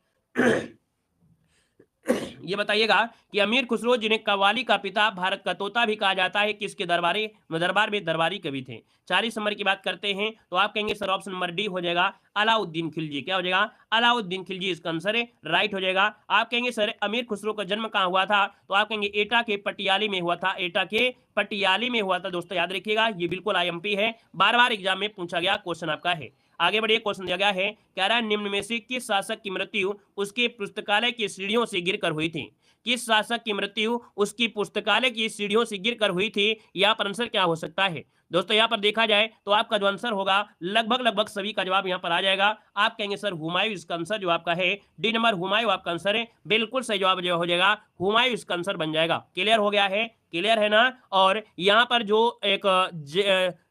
ये बताइएगा कि अमीर खुसरो, जिन्हें कव्वाली का पिता, भारत का तोता भी कहा जाता है, किसके दरबार में दरबारी कवि थे। 40 नंबर की बात करते हैं तो आप कहेंगे सर ऑप्शन नंबर डी हो जाएगा, अलाउद्दीन खिलजी। क्या हो जाएगा? अलाउद्दीन खिलजी इसका आंसर है, राइट हो जाएगा। आप कहेंगे सर अमीर खुसरो का जन्म कहाँ हुआ था, तो आप कहेंगे एटा के पटियाली में हुआ था, एटा के पटियाली में हुआ था। दोस्तों याद रखिएगा, ये बिल्कुल IMP है, बार बार एग्जाम में पूछा गया क्वेश्चन आपका है। आगे बढ़िए, क्वेश्चन दिया गया है, कह रहा है निम्न में से किस शासक की मृत्यु उसके पुस्तकालय की सीढ़ियों से गिरकर हुई थी? किस शासक की मृत्यु उसकी पुस्तकालय की सीढ़ियों से गिरकर हुई थी? यहाँ पर आंसर क्या हो सकता है? दोस्तों यहाँ पर देखा जाए तो आपका जो आंसर होगा लगभग सभी का जवाब यहाँ पर आ जाएगा। आप कहेंगे सर हुमायूं इसका आंसर जो आपका है, डी नंबर हुमायूं आपका आंसर है। बिल्कुल सही जवाब जो हो जाएगा हुमायूं इसका आंसर बन जाएगा। क्लियर हो गया है? क्लियर है ना? और यहाँ पर जो एक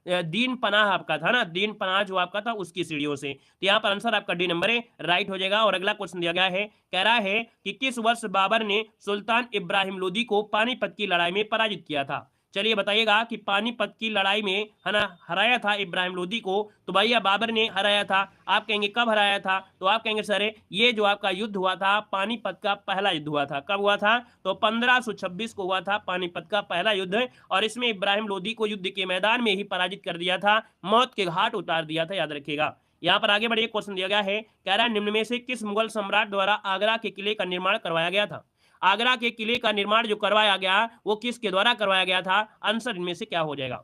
दीन पनाह आपका था ना, दीन पनाह जो आपका था उसकी सीढ़ियों से, तो यहाँ पर आंसर आपका डी नंबर है, राइट हो जाएगा। और अगला क्वेश्चन दिया गया है, कह रहा है कि किस वर्ष बाबर ने सुल्तान इब्राहिम लोदी को पानीपत की लड़ाई में पराजित किया था? चलिए बताइएगा कि पानीपत की लड़ाई में है ना हराया था इब्राहिम लोदी को, तो भैया बाबर ने हराया था। आप कहेंगे कब हराया था, तो आप कहेंगे सर ये जो आपका युद्ध हुआ था पानीपत का पहला युद्ध हुआ था। कब हुआ था? तो 1526 को हुआ था पानीपत का पहला युद्ध, और इसमें इब्राहिम लोदी को युद्ध के मैदान में ही पराजित कर दिया था, मौत के घाट उतार दिया था, याद रखिएगा। यहाँ पर आगे बढ़िए, क्वेश्चन दिया गया है, कह रहा है निम्न में से किस मुगल सम्राट द्वारा आगरा के किले का निर्माण करवाया गया था? आगरा के किले का निर्माण जो करवाया गया वो किसके द्वारा करवाया गया था? आंसर इनमें से क्या हो जाएगा?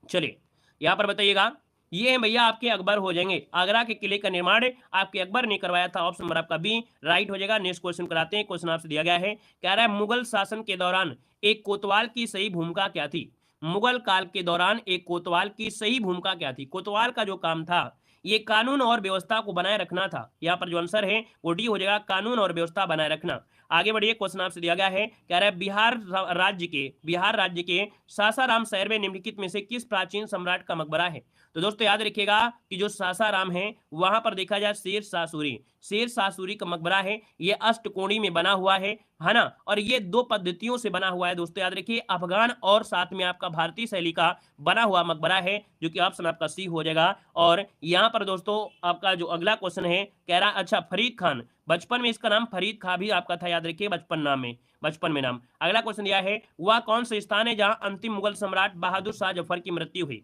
चलिए यहां पर बताइएगा, ये है भैया आपके अकबर हो जाएंगे। आगरा के किले का निर्माण आपके अकबर ने करवाया था, ऑप्शन नंबर आपका बी राइट हो जाएगा। नेक्स्ट क्वेश्चन कराते हैं। क्वेश्चन आपसे दिया गया है, कह रहा है मुगल शासन के दौरान एक कोतवाल की सही भूमिका क्या थी? मुगल काल के दौरान एक कोतवाल की सही भूमिका क्या थी? कोतवाल का जो काम था ये कानून और व्यवस्था को बनाए रखना था। यहाँ पर जो आंसर है वो डी हो जाएगा, कानून और व्यवस्था बनाए रखना। आगे बढ़िए, क्वेश्चन आपसे दिया गया है, कह रहा है बिहार राज्य के सासाराम शहर में निम्नलिखित में से किस प्राचीन सम्राट का मकबरा है? तो दोस्तों याद रखिएगा कि जो सासाराम है वहां पर देखा जाए शेर शाह सूरी का मकबरा है। ये अष्टकोणी में बना हुआ है ना, और ये दो पद्धतियों से बना हुआ है। दोस्तों याद रखिए, अफगान और साथ में आपका भारतीय शैली का बना हुआ मकबरा है, जो कि ऑप्शन आपका सी हो जाएगा। और यहाँ पर दोस्तों आपका जो अगला क्वेश्चन है, कह रहा अच्छा फरीद खान, बचपन में इसका नाम फरीद खां भी आपका था, याद रखिए बचपन में नाम। अगला क्वेश्चन दिया है, वह कौन सा स्थान है जहां अंतिम मुगल सम्राट बहादुर शाह जफर की मृत्यु हुई?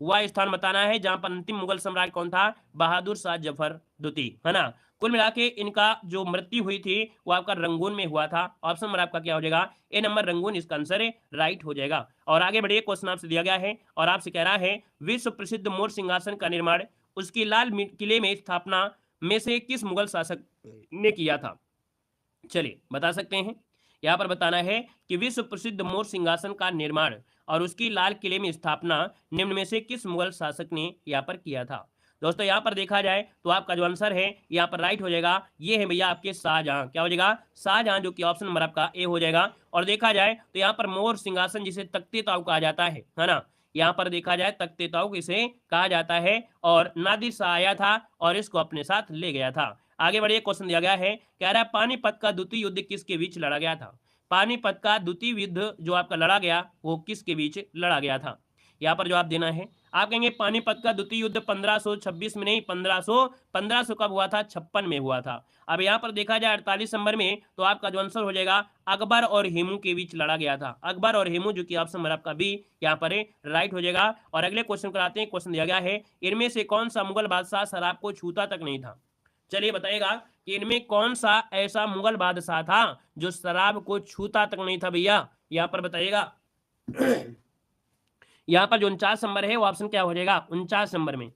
वह स्थान बताना है जहां पर अंतिम मुगल सम्राट कौन था? बहादुर शाह जफर द्वितीय, है ना। कुल मिला के इनका जो मृत्यु हुई थी वो आपका रंगून में हुआ था। ऑप्शन नंबर आपका क्या हो जाएगा? ए नंबर रंगून इसका आंसर है, राइट हो जाएगा। और आगे बढ़िए, क्वेश्चन आपसे दिया गया है और आपसे कह रहा है विश्व प्रसिद्ध मोर सिंहासन का निर्माण उसकी लाल किले में स्थापना में से किस मुगल शासक ने किया था? चलिए बता सकते हैं। यहाँ पर बताना है कि विश्व प्रसिद्ध मोर सिंहासन का निर्माण और उसकी लाल किले में स्थापना निम्न में से किस मुगल शासक ने यहाँ पर किया था? दोस्तों यहाँ पर देखा जाए तो आपका जो आंसर है यहाँ पर राइट हो जाएगा, ये है भैया आपके शाहजहां। क्या हो जाएगा? शाहजहां, जो कि ऑप्शन नंबर आपका ए हो जाएगा। और देखा जाए तो यहाँ पर मोर सिंहासन जिसे तख्ते ताऊ कहा जाता है ना, यहाँ पर देखा जाए तख्ते ताऊ इसे कहा जाता है, और नादिर शाह आया था और इसको अपने साथ ले गया था। आगे बढ़िए, क्वेश्चन दिया गया है, कह रहा है पानीपत का द्वितीय युद्ध किसके बीच लड़ा गया था? पानीपत का द्वितीय युद्ध जो आपका लड़ा गया वो किसके बीच लड़ा गया था? यहाँ पर जवाब देना है। आप कहेंगे पानीपत का द्वितीय युद्ध 1526 में नहीं, 1500 कब हुआ था? 56 में हुआ था। अब यहाँ पर देखा जाए 48 नंबर में, तो आपका जो आंसर हो जाएगा अकबर और हेमू के बीच लड़ा गया था। अकबर और हेमू, जो कि ऑप्शन नंबर आपका बी यहाँ पर राइट हो जाएगा। और अगले क्वेश्चन कराते हैं। क्वेश्चन दिया गया है, इनमें से कौन सा मुगल बादशाह शराब को छूता तक नहीं था? चलिए बताइएगा कि इनमें कौन सा ऐसा मुगल बादशाह था जो शराब को छूता तक नहीं था भैया? यहाँ पर बताइएगा। यहाँ पर जो 49 नंबर है वो ऑप्शन क्या हो जाएगा? 49 नंबर में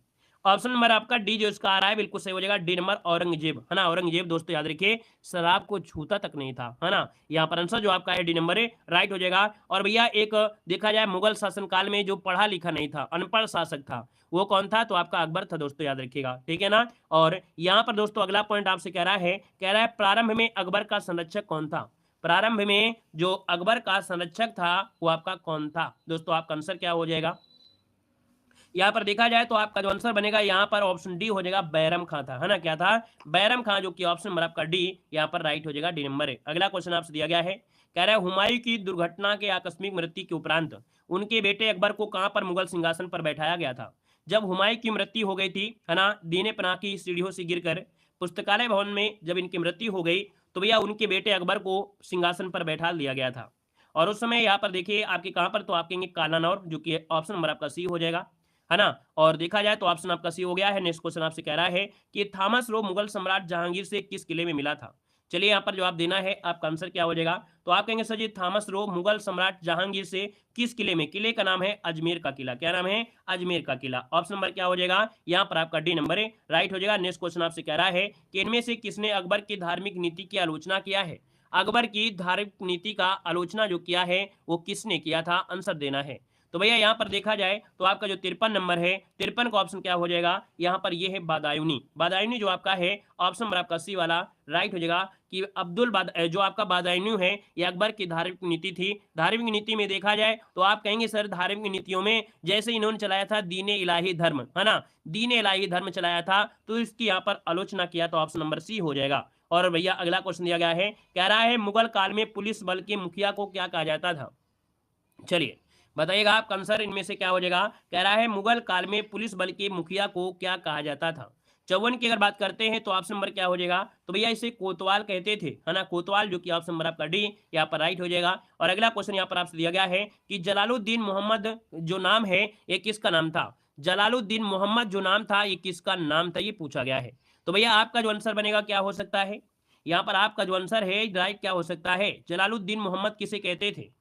ऑप्शन नंबर आपका डी जो इसका आ रहा है बिल्कुल सही हो जाएगा, डी नंबर औरंगजेब, है ना। औरंगजेब दोस्तों याद रखिए शराब को छूता तक नहीं था, है ना। यहाँ पर आंसर जो आपका है डी नंबर है, राइट हो जाएगा। और भैया एक देखा जाए मुगल शासन काल में जो पढ़ा लिखा नहीं था, अनपढ़ शासक था, वो कौन था? तो आपका अकबर था दोस्तों, याद रखिएगा, ठीक है ना। और यहाँ पर दोस्तों अगला पॉइंट आपसे कह रहा है प्रारंभ में अकबर का संरक्षक कौन था? प्रारंभ में जो अकबर का संरक्षक था वो आपका कौन था? दोस्तों आपका आंसर क्या हो जाएगा? यहाँ पर देखा जाए तो आपका जो आंसर बनेगा यहाँ पर ऑप्शन डी हो जाएगा, बैरम खां था, है ना। क्या था? बैरम खां, जो कि ऑप्शन नंबर आपका डी यहाँ पर राइट हो जाएगा, डी नंबर है। अगला क्वेश्चन आपसे दिया गया है, कह रहा है हुमायूं की दुर्घटना के आकस्मिक मृत्यु के उपरांत उनके बेटे अकबर को कहां पर मुगल सिंहासन पर बैठाया गया था? जब हुमायूं की मृत्यु हो गई थी, है ना, दीने पनाह की सीढ़ियों से गिरकर पुस्तकालय भवन में जब इनकी मृत्यु हो गई, तो भैया उनके बेटे अकबर को सिंहासन पर बैठा दिया गया था। और उस समय यहाँ पर देखिए आपके कहाँ पर, तो आप कहेंगे कालानौर, जो कि ऑप्शन नंबर आपका सी हो जाएगा, है ना। और देखा जाए तो ऑप्शन आपका सी हो गया है। नेक्स्ट क्वेश्चन आपसे कह रहा है कि थॉमस लो मुगल सम्राट जहांगीर से किस किले में मिला था। चलिए यहाँ पर जवाब देना है, आपका आंसर क्या हो जाएगा। तो आप कहेंगे सर जी थॉमस लो मुगल सम्राट जहांगीर से किस किले में, किले का नाम है अजमेर का किला। क्या नाम है, अजमेर का किला। ऑप्शन नंबर क्या हो जाएगा, यहाँ पर आपका डी नंबर है, राइट हो जाएगा। नेक्स्ट क्वेश्चन आपसे कह रहा है कि इनमें से किसने अकबर की धार्मिक नीति की आलोचना किया है। अकबर की धार्मिक नीति का आलोचना जो किया है वो किसने किया था, आंसर देना है। तो भैया यहाँ पर देखा जाए तो आपका जो 53 नंबर है, 53 का ऑप्शन क्या हो जाएगा, यहाँ पर ये है बादायूनी। बादायूनी जो आपका है ऑप्शन नंबर आपका सी वाला राइट हो जाएगा कि जो आपका बादायूनी है ये अकबर की धार्मिक नीति थी। धार्मिक नीति में देखा जाए तो आप कहेंगे सर धार्मिक नीतियों में जैसे इन्होंने चलाया था दीन इलाही धर्म, है ना, दीन इलाही धर्म चलाया था, तो इसकी यहाँ पर आलोचना किया, तो ऑप्शन नंबर सी हो जाएगा। और भैया अगला क्वेश्चन दिया गया है, कह रहा है मुगल काल में पुलिस बल के मुखिया को क्या कहा जाता था। चलिए बताइएगा आपका आंसर इनमें से क्या हो जाएगा। कह रहा है मुगल काल में पुलिस बल के मुखिया को क्या कहा जाता था। 54 की अगर बात करते हैं तो ऑप्शन नंबर क्या हो जाएगा, तो भैया इसे कोतवाल कहते थे, है ना, कोतवाल, जो कि ऑप्शन नंबर आपका डी यहाँ पर राइट हो जाएगा। और अगला क्वेश्चन यहाँ पर आपसे दिया गया है कि जलालुद्दीन मोहम्मद जो नाम है ये किसका नाम था। जलालुद्दीन मोहम्मद जो नाम था ये किसका नाम था, ये पूछा गया है। तो भैया आपका जो आंसर बनेगा क्या हो सकता है, यहाँ पर आपका जो आंसर है राइट क्या हो सकता है, जलालुद्दीन मोहम्मद किसे कहते थे।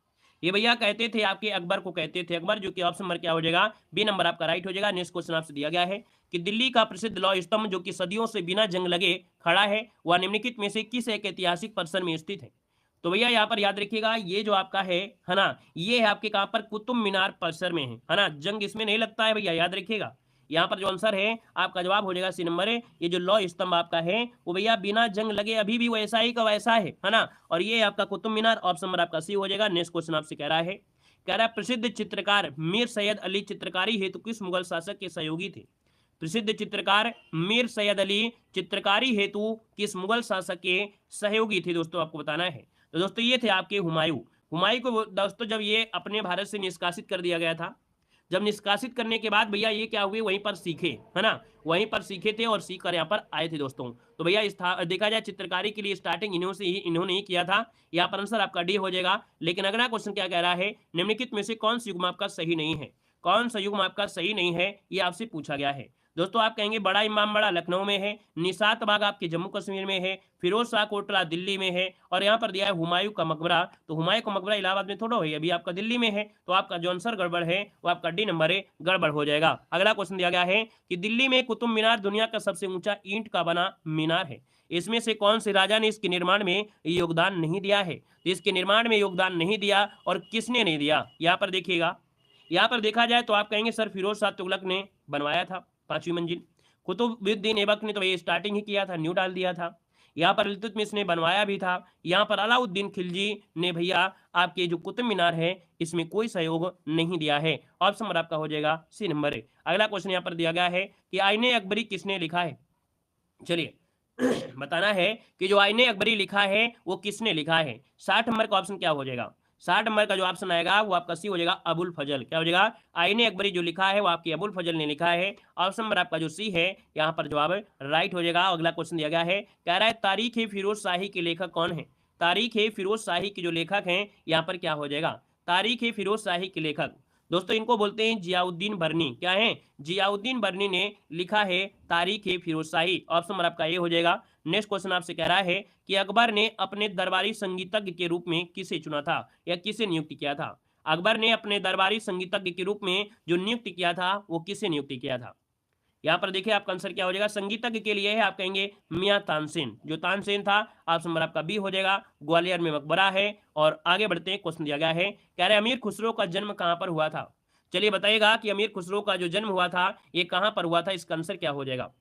ये भैया कहते थे आपके अकबर को कहते थे, अकबर, जो कि ऑप्शन नंबर क्या हो जाएगा, बी नंबर आपका राइट हो जाएगा। नेक्स्ट क्वेश्चन आपसे दिया गया है कि दिल्ली का प्रसिद्ध लौह स्तंभ जो कि सदियों से बिना जंग लगे खड़ा है वह निम्नलिखित में से किस एक ऐतिहासिक परिसर में स्थित है। तो भैया यहाँ पर याद रखिएगा ये जो आपका है ना, ये है आपके कहाँ पर, कुतुब मीनार परिसर में है ना, जंग इसमें नहीं लगता है भैया, याद रखिएगा। यहाँ पर जो आंसर है आपका जवाब हो जाएगा सी नंबर है। ये जो लौह स्तंभ आपका है वो भैया बिना जंग लगे अभी भी वैसा ही का वैसा है ना, और ये आपका कुतुब मीनार, ऑप्शन नंबर आपका सी हो जाएगा। नेक्स्ट क्वेश्चन आपसे कह रहा है, कह रहा है प्रसिद्ध चित्रकार मीर सैयद अली चित्रकारी हेतु किस मुगल शासक के सहयोगी थे। प्रसिद्ध चित्रकार मीर सैयद अली चित्रकारी हेतु किस मुगल शासक के सहयोगी थे, दोस्तों आपको बताना है। तो दोस्तों ये थे आपके हुमायूं। हुमायूं को दोस्तों जब ये अपने भारत से निष्कासित कर दिया गया था, जब निष्कासित करने के बाद भैया ये क्या हुए, वहीं पर सीखे, है ना, वहीं पर सीखे थे और सीख कर यहाँ पर आए थे दोस्तों। तो भैया देखा जाए चित्रकारी के लिए स्टार्टिंग इन्होंने ही किया था। यहाँ पर आंसर आपका डी हो जाएगा। लेकिन अगला क्वेश्चन क्या कह रहा है, निम्नलिखित में से कौन सा युग्म आपका सही नहीं है, कौन सा युग्म आपका सही नहीं है, ये आपसे पूछा गया है। दोस्तों आप कहेंगे बड़ा इमाम बाड़ा लखनऊ में है, निशात बाग आपके जम्मू कश्मीर में है, फिरोज शाह कोटला दिल्ली में है, और यहाँ पर दिया है हुमायूं का मकबरा, तो हुमायूं का मकबरा इलाहाबाद में थोड़ा है, अभी आपका दिल्ली में है, तो आपका जो आंसर गड़बड़ है वो आपका डी नंबर है, गड़बड़ हो जाएगा। अगला क्वेश्चन दिया गया है कि दिल्ली में कुतुब मीनार दुनिया का सबसे ऊंचा ईंट का बना मीनार है, इसमें से कौन से राजा ने इसके निर्माण में योगदान नहीं दिया है। इसके निर्माण में योगदान नहीं दिया और किसने नहीं दिया, यहाँ पर देखिएगा। यहाँ पर देखा जाए तो आप कहेंगे सर फिरोज शाह तुगलक ने बनवाया था 5वीं मंजिल, कुतुबुद्दीन ऐबक ने तो ये स्टार्टिंग ही किया था, न्यू डाल दिया था। यहाँ पर इल्तुतमिश ने बनवाया भी था। यहाँ पर अलाउद्दीन खिलजी ने भैया आपके जो कुतुब मीनार है इसमें कोई सहयोग नहीं दिया है। ऑप्शन नंबर आपका हो जाएगा सी नंबर है। अगला क्वेश्चन यहाँ पर दिया गया है कि आईने अकबरी किसने लिखा है। चलिए बताना है कि जो आईने अकबरी लिखा है वो किसने लिखा है। 60 नंबर का ऑप्शन क्या हो जाएगा, 60 नंबर का जो ऑप्शन आएगा वो आपका सी हो जाएगा, अबुल फजल। क्या हो जाएगा, आईने अकबरी जो लिखा है वो आपकी अबुल फजल ने लिखा है। ऑप्शन नंबर आपका जो सी है यहाँ पर जवाब राइट हो जाएगा। अगला क्वेश्चन दिया गया है, कह रहा है तारीख ए फिरोज शाही के लेखक कौन है। तारीख ए फिरोज शाही के जो लेखक हैं यहाँ पर क्या हो जाएगा, तारीख ए फिरोज शाही के लेखक दोस्तों इनको बोलते हैं जियाउद्दीन बर्नी। क्या है, जियाउद्दीन बर्नी ने लिखा है तारीख ए फिरोज शाही। ऑप्शन नंबर आपका ये हो जाएगा। नेक्स्ट क्वेश्चन आपसे कह रहा है कि अकबर ने अपने दरबारी संगीतज्ञ के रूप में किसे चुना था या किसे नियुक्त किया था। अकबर ने अपने दरबारी संगीतज्ञ के रूप में जो नियुक्त किया था वो किसे नियुक्त किया था। यहाँ पर देखिए आपका आंसर क्या हो जाएगा, संगीतज्ञ के लिए है आप कहेंगे मियां तानसेन। जो तानसेन था ऑप्शन नंबर आपका बी हो जाएगा, ग्वालियर में मकबरा है। और आगे बढ़ते हैं, क्वेश्चन दिया गया है, कह रहे अमीर खुसरो का जन्म कहाँ पर हुआ था। चलिए बताइएगा कि अमीर खुसरो का जो जन्म हुआ था ये कहाँ पर हुआ था, इसका आंसर क्या हो जाएगा।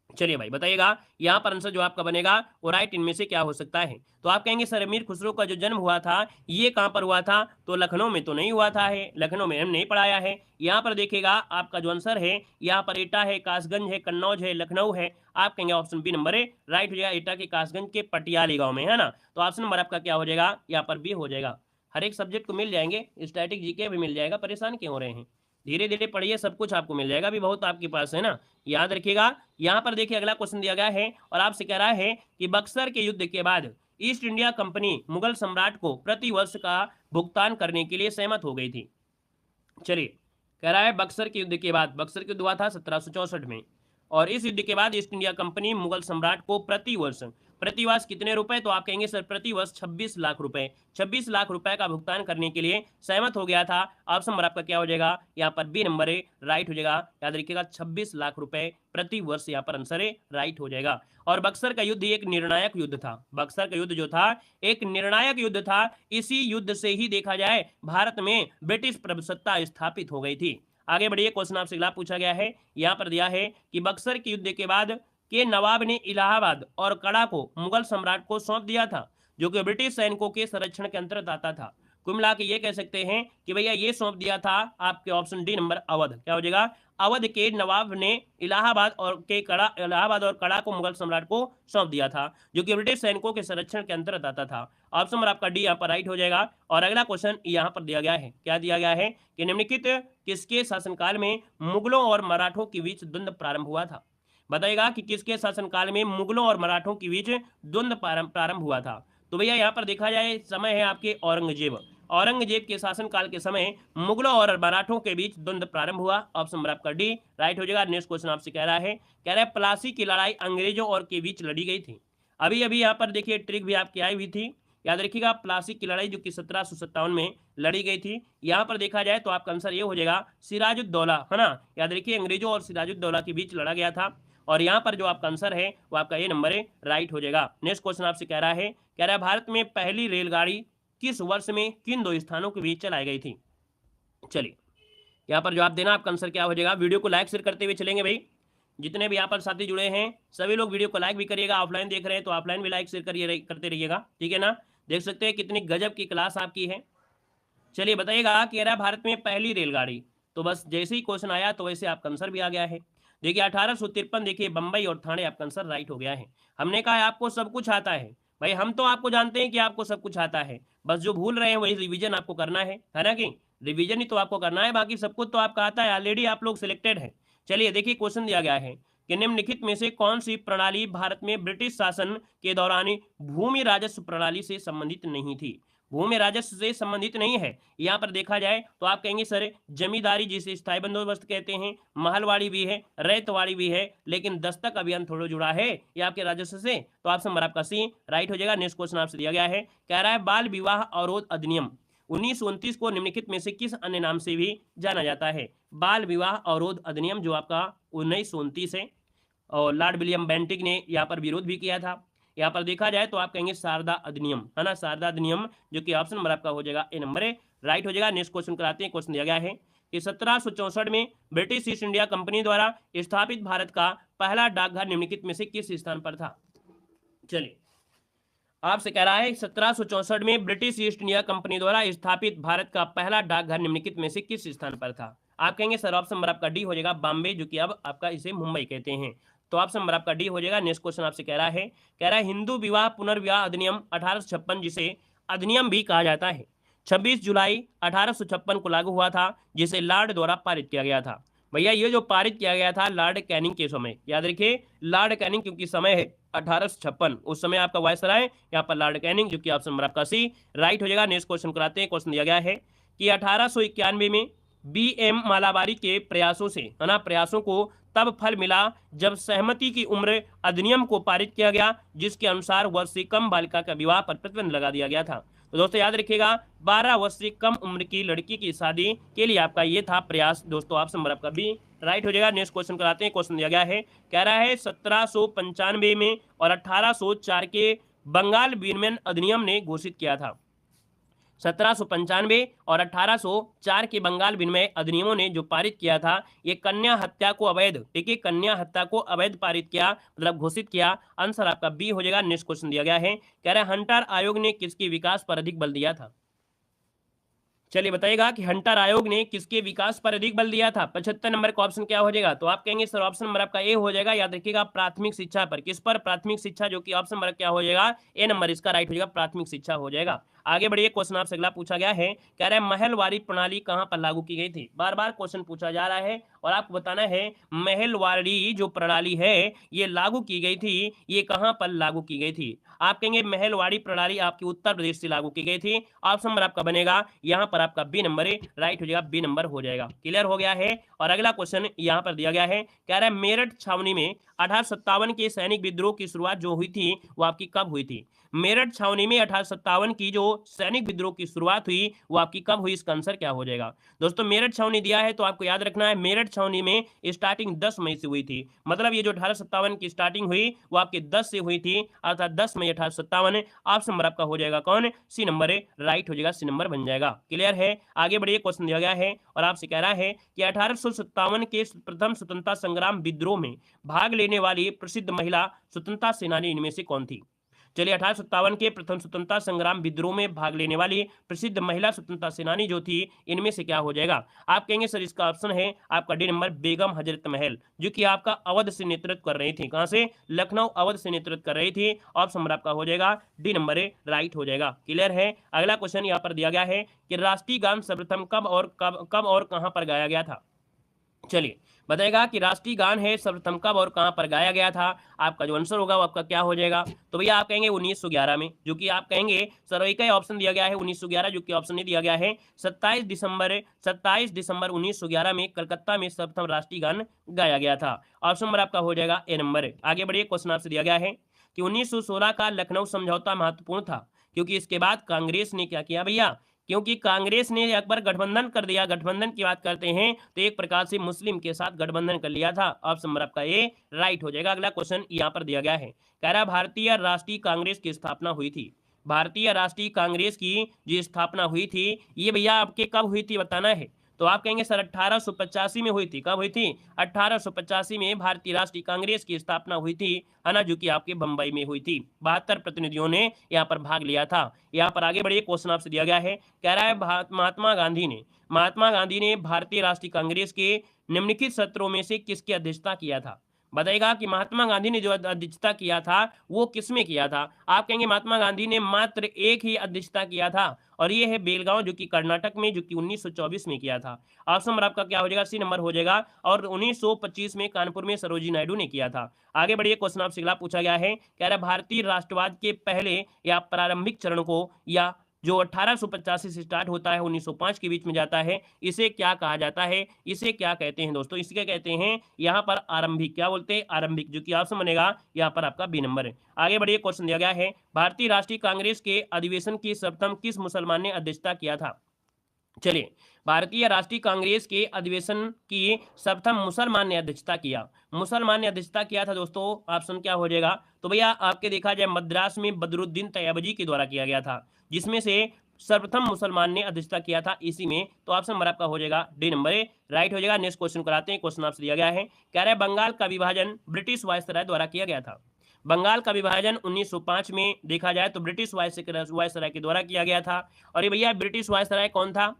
चलिए भाई बताइएगा, यहाँ पर आंसर जो आपका बनेगा वो राइट इनमें से क्या हो सकता है। तो आप कहेंगे सर अमीर खुसरो का जो जन्म हुआ था ये कहाँ पर हुआ था, तो लखनऊ में तो नहीं हुआ था, है लखनऊ में हम नहीं पढ़ाया है। यहाँ पर देखिएगा आपका जो आंसर है यहाँ पर एटा है, कासगंज है, कन्नौज है, लखनऊ है। आप कहेंगे ऑप्शन बी नंबर है राइट हो जाएगा, एटा के कासगंज के पटियाली गाँव में, है ना। तो ऑप्शन नंबर आपका क्या हो जाएगा, यहाँ पर बी हो जाएगा। हर एक सब्जेक्ट को मिल जाएंगे, स्टैटिक जीके भी मिल जाएगा, परेशान क्यों हो रहे हैं। धीरे धीरे पढ़िए, सब कुछ आपको मिल जाएगा, अभी बहुत आपके पास है ना, याद रखिएगा। यहाँ पर देखिए अगला क्वेश्चन दिया गया है और आपसे कह रहा है कि बक्सर के युद्ध के बाद ईस्ट इंडिया कंपनी मुगल सम्राट को प्रति वर्ष का भुगतान करने के लिए सहमत हो गई थी। चलिए, कह रहा है बक्सर के युद्ध के बाद, बक्सर के युद्ध हुआ था 1764 में, और इस युद्ध के बाद ईस्ट इंडिया कंपनी मुगल सम्राट को प्रति वर्ष कितने रुपए, तो आप कहेंगे सर प्रति वर्ष 26 लाख रुपए, 26 लाख रुपए का भुगतान करने के लिए सहमत हो गया था। ऑप्शन नंबर आपका क्या हो जाएगा, यहाँ पर बी नंबर है, राइट हो जाएगा। याद रखिएगा 26 लाख रुपए प्रति वर्ष, यहाँ पर आंसर है, राइट हो जाएगा। और बक्सर का युद्ध एक निर्णायक युद्ध था, बक्सर का युद्ध जो था एक निर्णायक युद्ध था। इसी युद्ध से ही देखा जाए भारत में ब्रिटिश प्रभुसत्ता स्थापित हो गई थी। आगे बढ़िए, क्वेश्चन आपसे अगला पूछा गया है, यहाँ पर दिया है कि बक्सर के युद्ध के बाद के नवाब ने इलाहाबाद और कड़ा को मुगल सम्राट को सौंप दिया था, जो कि ब्रिटिश सैनिकों के संरक्षण के अंतर्गत आता था। कुल मिला के ये कह सकते हैं कि भैया ये सौंप दिया था आपके ऑप्शन डी नंबर अवध, क्या हो जाएगा, अवध के नवाब ने इलाहाबाद और कड़ा को मुगल सम्राट को सौंप दिया था, जो कि ब्रिटिश सैनिकों के संरक्षण के अंतर्गत आता था। ऑप्शन नंबर आपका डी यहाँ पर राइट हो जाएगा। और अगला क्वेश्चन यहाँ पर दिया गया है, क्या दिया गया है कि निम्नलिखित किसके शासनकाल में मुगलों और मराठों के बीच द्वंद्व प्रारंभ हुआ था। बताइएगा कि किसके शासनकाल में मुगलों और मराठों के बीच द्वंद्व प्रारंभ हुआ था। तो भैया यहाँ पर देखा जाए समय है आपके औरंगजेब के शासनकाल के समय मुगलों और मराठों के बीच द्वंद्व प्रारंभ हुआ। ऑप्शन नंबर आपका डी राइट हो जाएगा। नेक्स्ट क्वेश्चन आपसे कह रहा है प्लासी की लड़ाई अंग्रेजों और के बीच लड़ी गई थी। अभी अभी यहाँ पर देखिए ट्रिक भी आपकी आई हुई थी, याद रखिएगा प्लासी की लड़ाई जो कि 1757 में लड़ी गई थी। यहाँ पर देखा जाए तो आपका आंसर ये हो जाएगा सिराजुद्दौला, है ना। याद रखिए अंग्रेजों और सिराजुद्दौला के बीच लड़ा गया था, और यहाँ पर जो आपका आंसर है वो आपका ये नंबर है, राइट हो जाएगा। नेक्स्ट क्वेश्चन आपसे कह रहा है भारत में पहली रेलगाड़ी किस वर्ष में किन दो स्थानों के बीच चलाई गई थी। चलिए यहाँ पर जवाब देना, आपका आंसर क्या हो जाएगा। वीडियो को लाइक शेयर करते हुए चलेंगे भाई, जितने भी यहाँ पर साथी जुड़े हैं सभी लोग वीडियो को लाइक भी करिएगा। ऑफलाइन देख रहे हैं तो ऑफलाइन भी लाइक शेयर करते रहिएगा, ठीक है ना। देख सकते हैं कितनी गजब की क्लास आपकी है। चलिए बताइएगा कि भारत में पहली रेलगाड़ी, तो बस जैसे ही क्वेश्चन आया तो वैसे आपका आंसर भी आ गया है। देखिए 1853, देखिए बंबई और थाने, आपका आंसर राइट हो गया है। हमने कहा है आपको सब कुछ आता है भाई, हम तो आपको जानते हैं कि आपको सब कुछ आता है, बस जो भूल रहे हैं वही रिवीजन आपको करना है ना, कि रिवीजन ही तो आपको करना है, बाकी सब कुछ तो आपका आता है, ऑलरेडी आप लोग सिलेक्टेड है। चलिए देखिए क्वेश्चन दिया गया है कि निम्नलिखित में से कौन सी प्रणाली भारत में ब्रिटिश शासन के दौरान भूमि राजस्व प्रणाली से संबंधित नहीं थी। भूमि राजस्व से संबंधित नहीं है, यहाँ पर देखा जाए तो आप कहेंगे सर जमींदारी जिसे स्थायी बंदोबस्त कहते हैं, महलवाड़ी भी है, रैतवाड़ी भी है, लेकिन दस्तक अभियान थोड़ा जुड़ा है ये आपके राजस्व से, तो ऑप्शन नंबर आपका सी राइट हो जाएगा। नेक्स्ट क्वेश्चन आपसे दिया गया है, कह रहा है बाल विवाह अवरोध अधिनियम 1929 को निम्नलिखित में से किस अन्य नाम से भी जाना जाता है। बाल विवाह अवरोध अधिनियम जो आपका 1929 है, और लॉर्ड विलियम बेंटिक ने यहाँ पर विरोध भी किया था। यहाँ पर देखा जाए तो आप कहेंगे शारदा अधिनियम, है ना, शारदा अधिनियम, जो कि ऑप्शन नंबर आपका हो जाएगा ए नंबर है, राइट हो जाएगा। नेक्स्ट क्वेश्चन कराते हैं। क्वेश्चन दिया गया है कि 1764 में ब्रिटिश ईस्ट इंडिया कंपनी द्वारा स्थापित भारत का पहला डाकघर निम्नलिखित में से किस स्थान पर था। चलिए आपसे कह रहा है 1764 में ब्रिटिश ईस्ट इंडिया कंपनी द्वारा स्थापित भारत का पहला डाकघर निम्नलिखित में से किस स्थान पर था। आप कहेंगे सर ऑप्शन नंबर आपका डी हो जाएगा बॉम्बे, जो कि अब आपका इसे मुंबई कहते हैं, तो ऑप्शन नंबर आपका डी हो जाएगा। नेक्स्ट क्वेश्चन आपसे कह रहा है हिंदू विवाह पुनर्विवाह अधिनियम 1856, जिसे अधिनियम भी कहा जाता है, 26 जुलाई 1856 को लागू हुआ था, जिसे लॉर्ड द्वारा पारित किया गया था। भैया ये जो पारित किया गया था लॉर्ड कैनिंग के समय, याद रखिए लॉर्ड कैनिंग, क्योंकि समय है 1856, उस समय आपका वायसराय यहाँ पर लॉर्ड कैनिंग, जो कि ऑप्शन नंबर आपका सी राइट हो जाएगा। नेक्स्ट क्वेश्चन कराते हैं। क्वेश्चन दिया गया है कि 1891 में BM मालाबारी के प्रयासों से, है ना, प्रयासों को तब फल मिला जब सहमति की उम्र अधिनियम को पारित किया गया, जिसके अनुसार वर्ष से कम बालिका का विवाह पर प्रतिबंध लगा दिया गया था। तो दोस्तों याद रखिएगा 12 वर्ष से कम उम्र की लड़की की शादी के लिए आपका ये था प्रयास। दोस्तों ऑप्शन नंबर आपका बी राइट हो जाएगा। नेक्स्ट क्वेश्चन कराते हैं। क्वेश्चन दिया गया है, कह रहा है 1795 में और 1804 के बंगाल विनिमय अधिनियम ने घोषित किया था। 1795 और 1804 के बंगाल विनिमय अधिनियमों ने जो पारित किया था, ये कन्या हत्या को अवैध, ठीक है, कन्या हत्या को अवैध पारित किया, मतलब घोषित किया। आंसर आपका बी हो जाएगा। नेक्स्ट क्वेश्चन दिया गया है, कह रहा है हंटर आयोग ने किसके विकास पर अधिक बल दिया था। चलिए बताइएगा कि हंटर आयोग ने किसके विकास पर अधिक बल दिया था। 75 नंबर का ऑप्शन क्या हो जाएगा, तो आप कहेंगे सर ऑप्शन नंबर आपका ए हो जाएगा। याद रखिएगा प्राथमिक शिक्षा पर, किस पर, प्राथमिक शिक्षा, जो कि ऑप्शन नंबर क्या हो जाएगा, ए नंबर इसका राइट हो जाएगा, प्राथमिक शिक्षा हो जाएगा। आगे बढ़िए, क्वेश्चन आपसे अगला पूछा गया है, कह रहा है महलवारी प्रणाली कहां पर लागू की गई थी। बार बार क्वेश्चन पूछा जा रहा है और आपको बताना है महलवारी जो प्रणाली है ये लागू की गई थी, ये कहां पर लागू की गई थी। आप कहेंगे महलवाड़ी प्रणाली आपकी उत्तर प्रदेश से लागू की गई थी। ऑप्शन नंबर आपका बनेगा यहां पर आपका बी नंबर राइट हो जाएगा, बी नंबर हो जाएगा। क्लियर हो गया है। और अगला क्वेश्चन यहां पर दिया गया है, कह रहा है मेरठ छावनी में 1857 के सैनिक विद्रोह की शुरुआत जो हुई थी वो आपकी कब हुई थी। मेरठ छावनी में 1857 की जो सैनिक विद्रोह की शुरुआत हुई वो आपकी कब हुई, इसका आंसर क्या हो जाएगा। दोस्तों मेरठ छावनी दिया है तो आपको याद रखना है मेरठ छावनी में स्टार्टिंग 10 मई से हुई थी। मतलब ये जो 1857 की स्टार्टिंग हुई वो आपकी 10 से हुई थी, अर्थात 10 मई 1857। ऑप्शन नंबर आपका हो जाएगा कौन, सी नंबर राइट हो जाएगा, सी नंबर बन जाएगा। क्लियर है। आगे बढ़िए, क्वेश्चन दिया गया है और आपसे कह रहा है कि 1857 के प्रथम स्वतंत्रता संग्राम विद्रोह में भाग लेने वाली प्रसिद्ध महिला स्वतंत्रता सेनानी इनमें से कौन थी। चलिए 1857 के प्रथम स्वतंत्रता संग्राम विद्रोह में भाग लेने वाली प्रसिद्ध महिला स्वतंत्रता सेनानी जो थी इनमें से क्या हो जाएगा। आप कहेंगे सर इसका ऑप्शन है आपका डी नंबर बेगम हजरत महल, जो कि आपका अवध से नेतृत्व कर रही थी। कहां से, लखनऊ अवध से नेतृत्व कर रही थी। ऑप्शन नंबर आपका हो जाएगा डी नंबर राइट हो जाएगा। क्लियर है। अगला क्वेश्चन यहाँ पर दिया गया है कि राष्ट्रीय गान सर्वप्रथम कब और कहां पर गाया गया था। चलिए बताएगा कि राष्ट्रीय गान है सर्वप्रथम कब और कहां पर गाया गया था। आपका जो आंसर होगा वो आपका क्या हो जाएगा, तो भैया आप कहेंगे 1911 में, जो कि आप कहेंगे सर एक ही ऑप्शन दिया गया है 1911, जो कि ऑप्शन नहीं दिया गया है। 27 दिसंबर 1911 में कलकत्ता में सर्वप्रथम राष्ट्रीय गान गाया गया था। ऑप्शन नंबर आपका हो जाएगा ए नंबर। आगे बढ़िए, क्वेश्चन आपसे दिया गया है कि 1916 का लखनऊ समझौता महत्वपूर्ण था क्योंकि इसके बाद कांग्रेस ने क्या किया भैया, क्योंकि कांग्रेस ने एक बार गठबंधन कर दिया। गठबंधन की बात करते हैं तो एक प्रकार से मुस्लिम के साथ गठबंधन कर लिया था। ऑप्शन नंबर आपका ए राइट हो जाएगा। अगला क्वेश्चन यहाँ पर दिया गया है, कह रहा भारतीय राष्ट्रीय कांग्रेस की स्थापना हुई थी। भारतीय राष्ट्रीय कांग्रेस की जो स्थापना हुई थी ये भैया आपके कब हुई थी बताना है। तो आप कहेंगे सर 1885 में हुई थी। कब हुई थी, 1885 में भारतीय राष्ट्रीय कांग्रेस की स्थापना हुई थी, है ना, जो कि आपके बंबई में हुई थी। 72 प्रतिनिधियों ने यहाँ पर भाग लिया था। यहाँ पर आगे बढ़िए, क्वेश्चन आपसे दिया गया है, कह रहा है महात्मा गांधी ने भारतीय राष्ट्रीय कांग्रेस के निम्नलिखित सत्रों में से किसकी अध्यक्षता किया था। बताएगा कि महात्मा गांधी ने जो अध्यक्षता किया था वो किसमें किया था। आप कहेंगे महात्मा गांधी ने मात्र एक ही अध्यक्षता किया था और ये है बेलगांव, जो कि कर्नाटक में, जो कि 1924 में किया था। ऑप्शन नंबर आपका क्या हो जाएगा, सी नंबर हो जाएगा। और 1925 में कानपुर में सरोजिनी नायडू ने किया था। आगे बढ़िए, क्वेश्चन आपसे अगला पूछा गया है, कह रहा है भारतीय राष्ट्रवाद के पहले या प्रारंभिक चरण को, या जो 1885 से स्टार्ट होता है 1905 के बीच में जाता है, इसे क्या कहा जाता है, इसे क्या कहते हैं दोस्तों, इसे क्या कहते हैं यहाँ पर आरंभिक, क्या बोलते हैं आरंभिक, जो कि ऑप्शन बनेगा यहाँ पर आपका बी नंबर है। आगे बढ़िए, क्वेश्चन दिया गया है भारतीय राष्ट्रीय कांग्रेस के अधिवेशन की सर्वप्रथम किस मुसलमान ने अध्यक्षता किया था। चलिए भारतीय राष्ट्रीय कांग्रेस के अधिवेशन की सर्वप्रथम मुसलमान ने अध्यक्षता किया। मुसलमान ने अध्यक्षता किया था दोस्तों, ऑप्शन क्या हो जाएगा, तो भैया आपके देखा जाए मद्रास में बदरुद्दीन तैयबजी के द्वारा किया गया था, जिसमें से सर्वप्रथम मुसलमान ने अध्यक्षता किया था इसी में। तो ऑप्शन नंबर आपका हो जाएगा डी नंबर राइट हो जाएगा। नेक्स्ट क्वेश्चन कराते हैं। क्वेश्चन आपसे दिया गया है, कह रहा है बंगाल का विभाजन ब्रिटिश वायसराय द्वारा किया गया था। बंगाल का विभाजन 1905 में देखा जाए तो ब्रिटिश वायसराय के द्वारा किया गया था। और ये भैया ब्रिटिश वायसराय कौन था,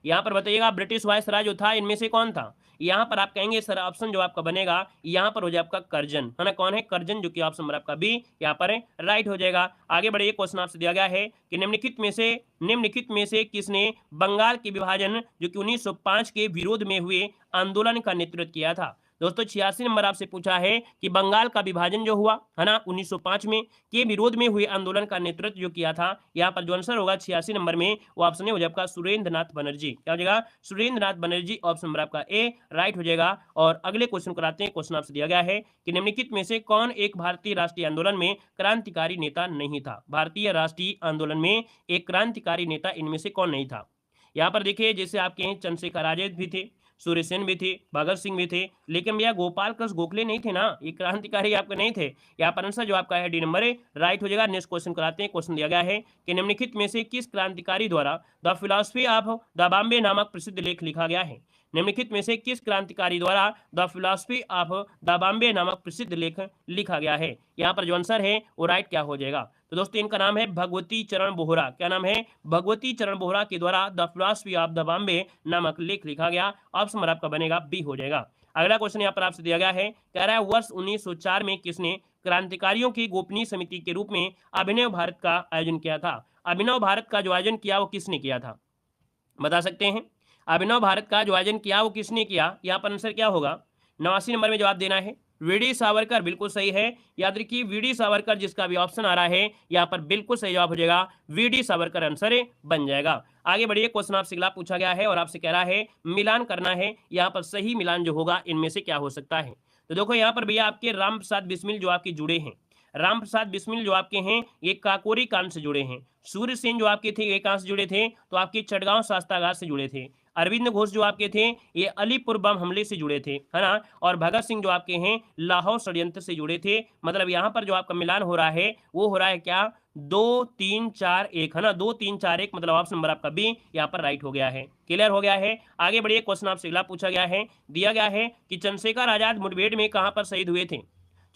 यहाँ पर बताइएगा ब्रिटिश वायसराय जो था इनमें से कौन था। यहाँ पर आप कहेंगे सर ऑप्शन जो आपका बनेगा यहाँ पर हो जाए आपका कर्जन, है ना, कौन है कर्जन, जो कि ऑप्शन नंबर आपका बी यहाँ पर राइट हो जाएगा। आगे बढ़िए, क्वेश्चन आपसे दिया गया है कि निम्नलिखित में से किसने बंगाल के विभाजन जो कि 1905 के विरोध में हुए आंदोलन का नेतृत्व किया था। दोस्तों 86 नंबर आपसे पूछा है कि बंगाल का विभाजन जो हुआ है ना 1905 में के विरोध में हुए आंदोलन का नेतृत्व जो किया था, यहाँ पर जो आंसर होगा 86 नंबर में वो ऑप्शन हो जाएगा आपका सुरेंद्र नाथ बनर्जी। क्या हो जाएगा, सुरेंद्र नाथ बनर्जी। ऑप्शन नंबर आपका ए राइट हो जाएगा। और अगले क्वेश्चन कराते हैं। क्वेश्चन आपसे दिया गया है कि निम्नलिखित में से कौन एक भारतीय राष्ट्रीय आंदोलन में क्रांतिकारी नेता नहीं था। भारतीय राष्ट्रीय आंदोलन में एक क्रांतिकारी नेता इनमें से कौन नहीं था। यहाँ पर देखिए जैसे आपके हैं चंद्रशेखर आजाद भी थे, सूर्य सेन भी थे, भगत सिंह भी थे, लेकिन भैया गोपाल कृष्ण गोखले नहीं थे ना, ये क्रांतिकारी आपके नहीं थे। यहाँ पर आंसर जो आपका है डी नंबर राइट हो जाएगा। नेक्स्ट क्वेश्चन कराते हैं। क्वेश्चन दिया गया है कि निम्नलिखित में से किस क्रांतिकारी द्वारा the philosophy of the Bombay नामक प्रसिद्ध लेख लिखा गया है। निम्नलिखित में से किस क्रांतिकारी द्वारा the philosophy of the Bombay नामक प्रसिद्ध लेख लिखा गया है। यहाँ पर जो आंसर है वो राइट क्या हो जाएगा, तो दोस्तों इनका नाम है भगवती चरण बोहरा। क्या नाम है, भगवती चरण बोहरा के द्वारा the philosophy of the Bombay नामक लेख लिखा गया। ऑप्शन नंबर आपका बनेगा बी हो जाएगा। अगला क्वेश्चन यहाँ पर आपसे दिया गया है, कह रहा है वर्ष 1904 में किसने क्रांतिकारियों की गोपनीय समिति के रूप में अभिनव भारत का आयोजन किया था। अभिनव भारत का जो आयोजन किया वो किसने किया था, बता सकते हैं। अभिनव भारत का जो आयोजन किया वो किसने किया, यहाँ पर आंसर क्या होगा, 89 नंबर में जवाब देना है। वीडी सावरकर, बिल्कुल सही है। याद रखिए वीडी सावरकर, जिसका भी ऑप्शन आ रहा है यहाँ पर बिल्कुल सही जवाब हो जाएगा, वीडी सावरकर आंसर बन जाएगा। आगे बढ़िए, क्वेश्चन आपसे अगला पूछा गया है और आपसे कह रहा है मिलान करना है, यहाँ पर सही मिलान जो होगा इनमें से क्या हो सकता है। तो देखो यहाँ पर भैया आपके राम प्रसाद बिस्मिल जो आपके जुड़े हैं, राम प्रसाद बिस्मिल जो आपके हैं ये काकोरी कांड से जुड़े हैं। सूर्य सेन जो आपके थे ये कहां से जुड़े थे, तो आपके चटगांव शास्त्रागार से जुड़े थे। अरविंद घोष जो आपके थे ये अलीपुर बम हमले से जुड़े थे, है ना। और भगत सिंह जो आपके हैं लाहौर षड्यंत्र से जुड़े थे। मतलब यहाँ पर जो आपका मिलान हो रहा है वो हो रहा है क्या, 2 3 4 1, है ना, 2 3 4 1, मतलब ऑप्शन नंबर आपका बी यहाँ पर राइट हो गया है। क्लियर हो गया है। आगे बढ़िए, क्वेश्चन आपसे अगला पूछा गया है, दिया गया है कि चंद्रशेखर आजाद मुठभेड़ में कहां पर शहीद हुए थे।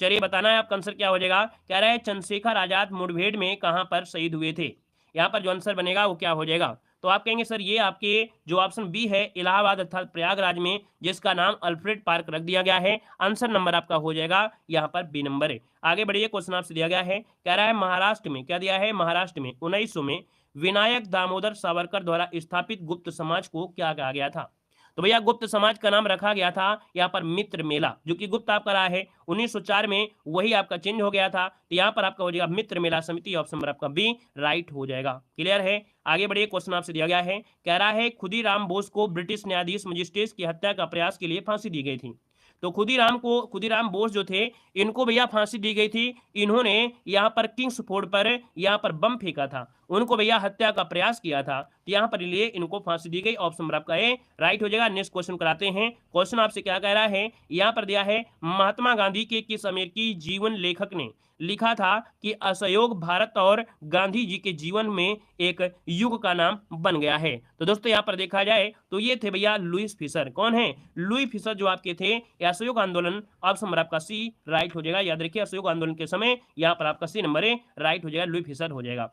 चलिए बताना है आपका आंसर क्या हो जाएगा। कह रहा है चंद्रशेखर आजाद मुठभेड़ में कहां पर शहीद हुए थे। यहाँ पर जो आंसर बनेगा वो क्या हो जाएगा, तो आप कहेंगे सर ये आपके जो ऑप्शन बी है इलाहाबाद अर्थात प्रयागराज में, जिसका नाम अल्फ्रेड पार्क रख दिया गया है। आंसर नंबर आपका हो जाएगा यहाँ पर बी नंबर है। आगे बढ़िए, क्वेश्चन आपसे दिया गया है, कह रहा है महाराष्ट्र में, क्या दिया है, महाराष्ट्र में 1900 में विनायक दामोदर सावरकर द्वारा स्थापित गुप्त समाज को क्या कहा गया था। तो भैया गुप्त समाज का नाम रखा गया था यहाँ पर मित्र मेला, जो कि गुप्त आपका रहा है 1904 में, वही आपका चेंज हो गया था। तो यहाँ पर आपका हो जाएगा मित्र मेला समिति, ऑप्शन नंबर आपका बी राइट हो जाएगा। क्लियर है। आगे बढ़िए, क्वेश्चन आपसे दिया गया है, कह रहा है खुदीराम बोस को ब्रिटिश न्यायाधीश मजिस्ट्रेट की हत्या का प्रयास के लिए फांसी दी गई थी। तो खुदीराम बोस जो थे इनको भैया फांसी दी गई थी। इन्होंने यहाँ पर किंग्स फोर्ड पर यहाँ पर बम फेंका था, उनको भैया हत्या का प्रयास किया था, तो यहाँ पर लिए इनको फांसी दी गई। ऑप्शन नंबर आपका ए राइट हो जाएगा। नेक्स्ट क्वेश्चन कराते हैं। क्वेश्चन आपसे क्या कह रहा है, यहाँ पर दिया है महात्मा गांधी के किस अमेरिकी जीवन लेखक ने लिखा था कि असहयोग भारत और गांधी जी के जीवन में एक युग का नाम बन गया है। तो दोस्तों यहाँ पर देखा जाए तो ये थे भैया लुईस फिशर। कौन है, लुई फिशर जो आपके थे असहयोग आंदोलन, ऑप्शन नंबर आपका सी राइट हो जाएगा। याद रखिए असहयोग आंदोलन के समय यहाँ पर आपका सी नंबर राइट हो जाएगा, लुई फिशर हो जाएगा।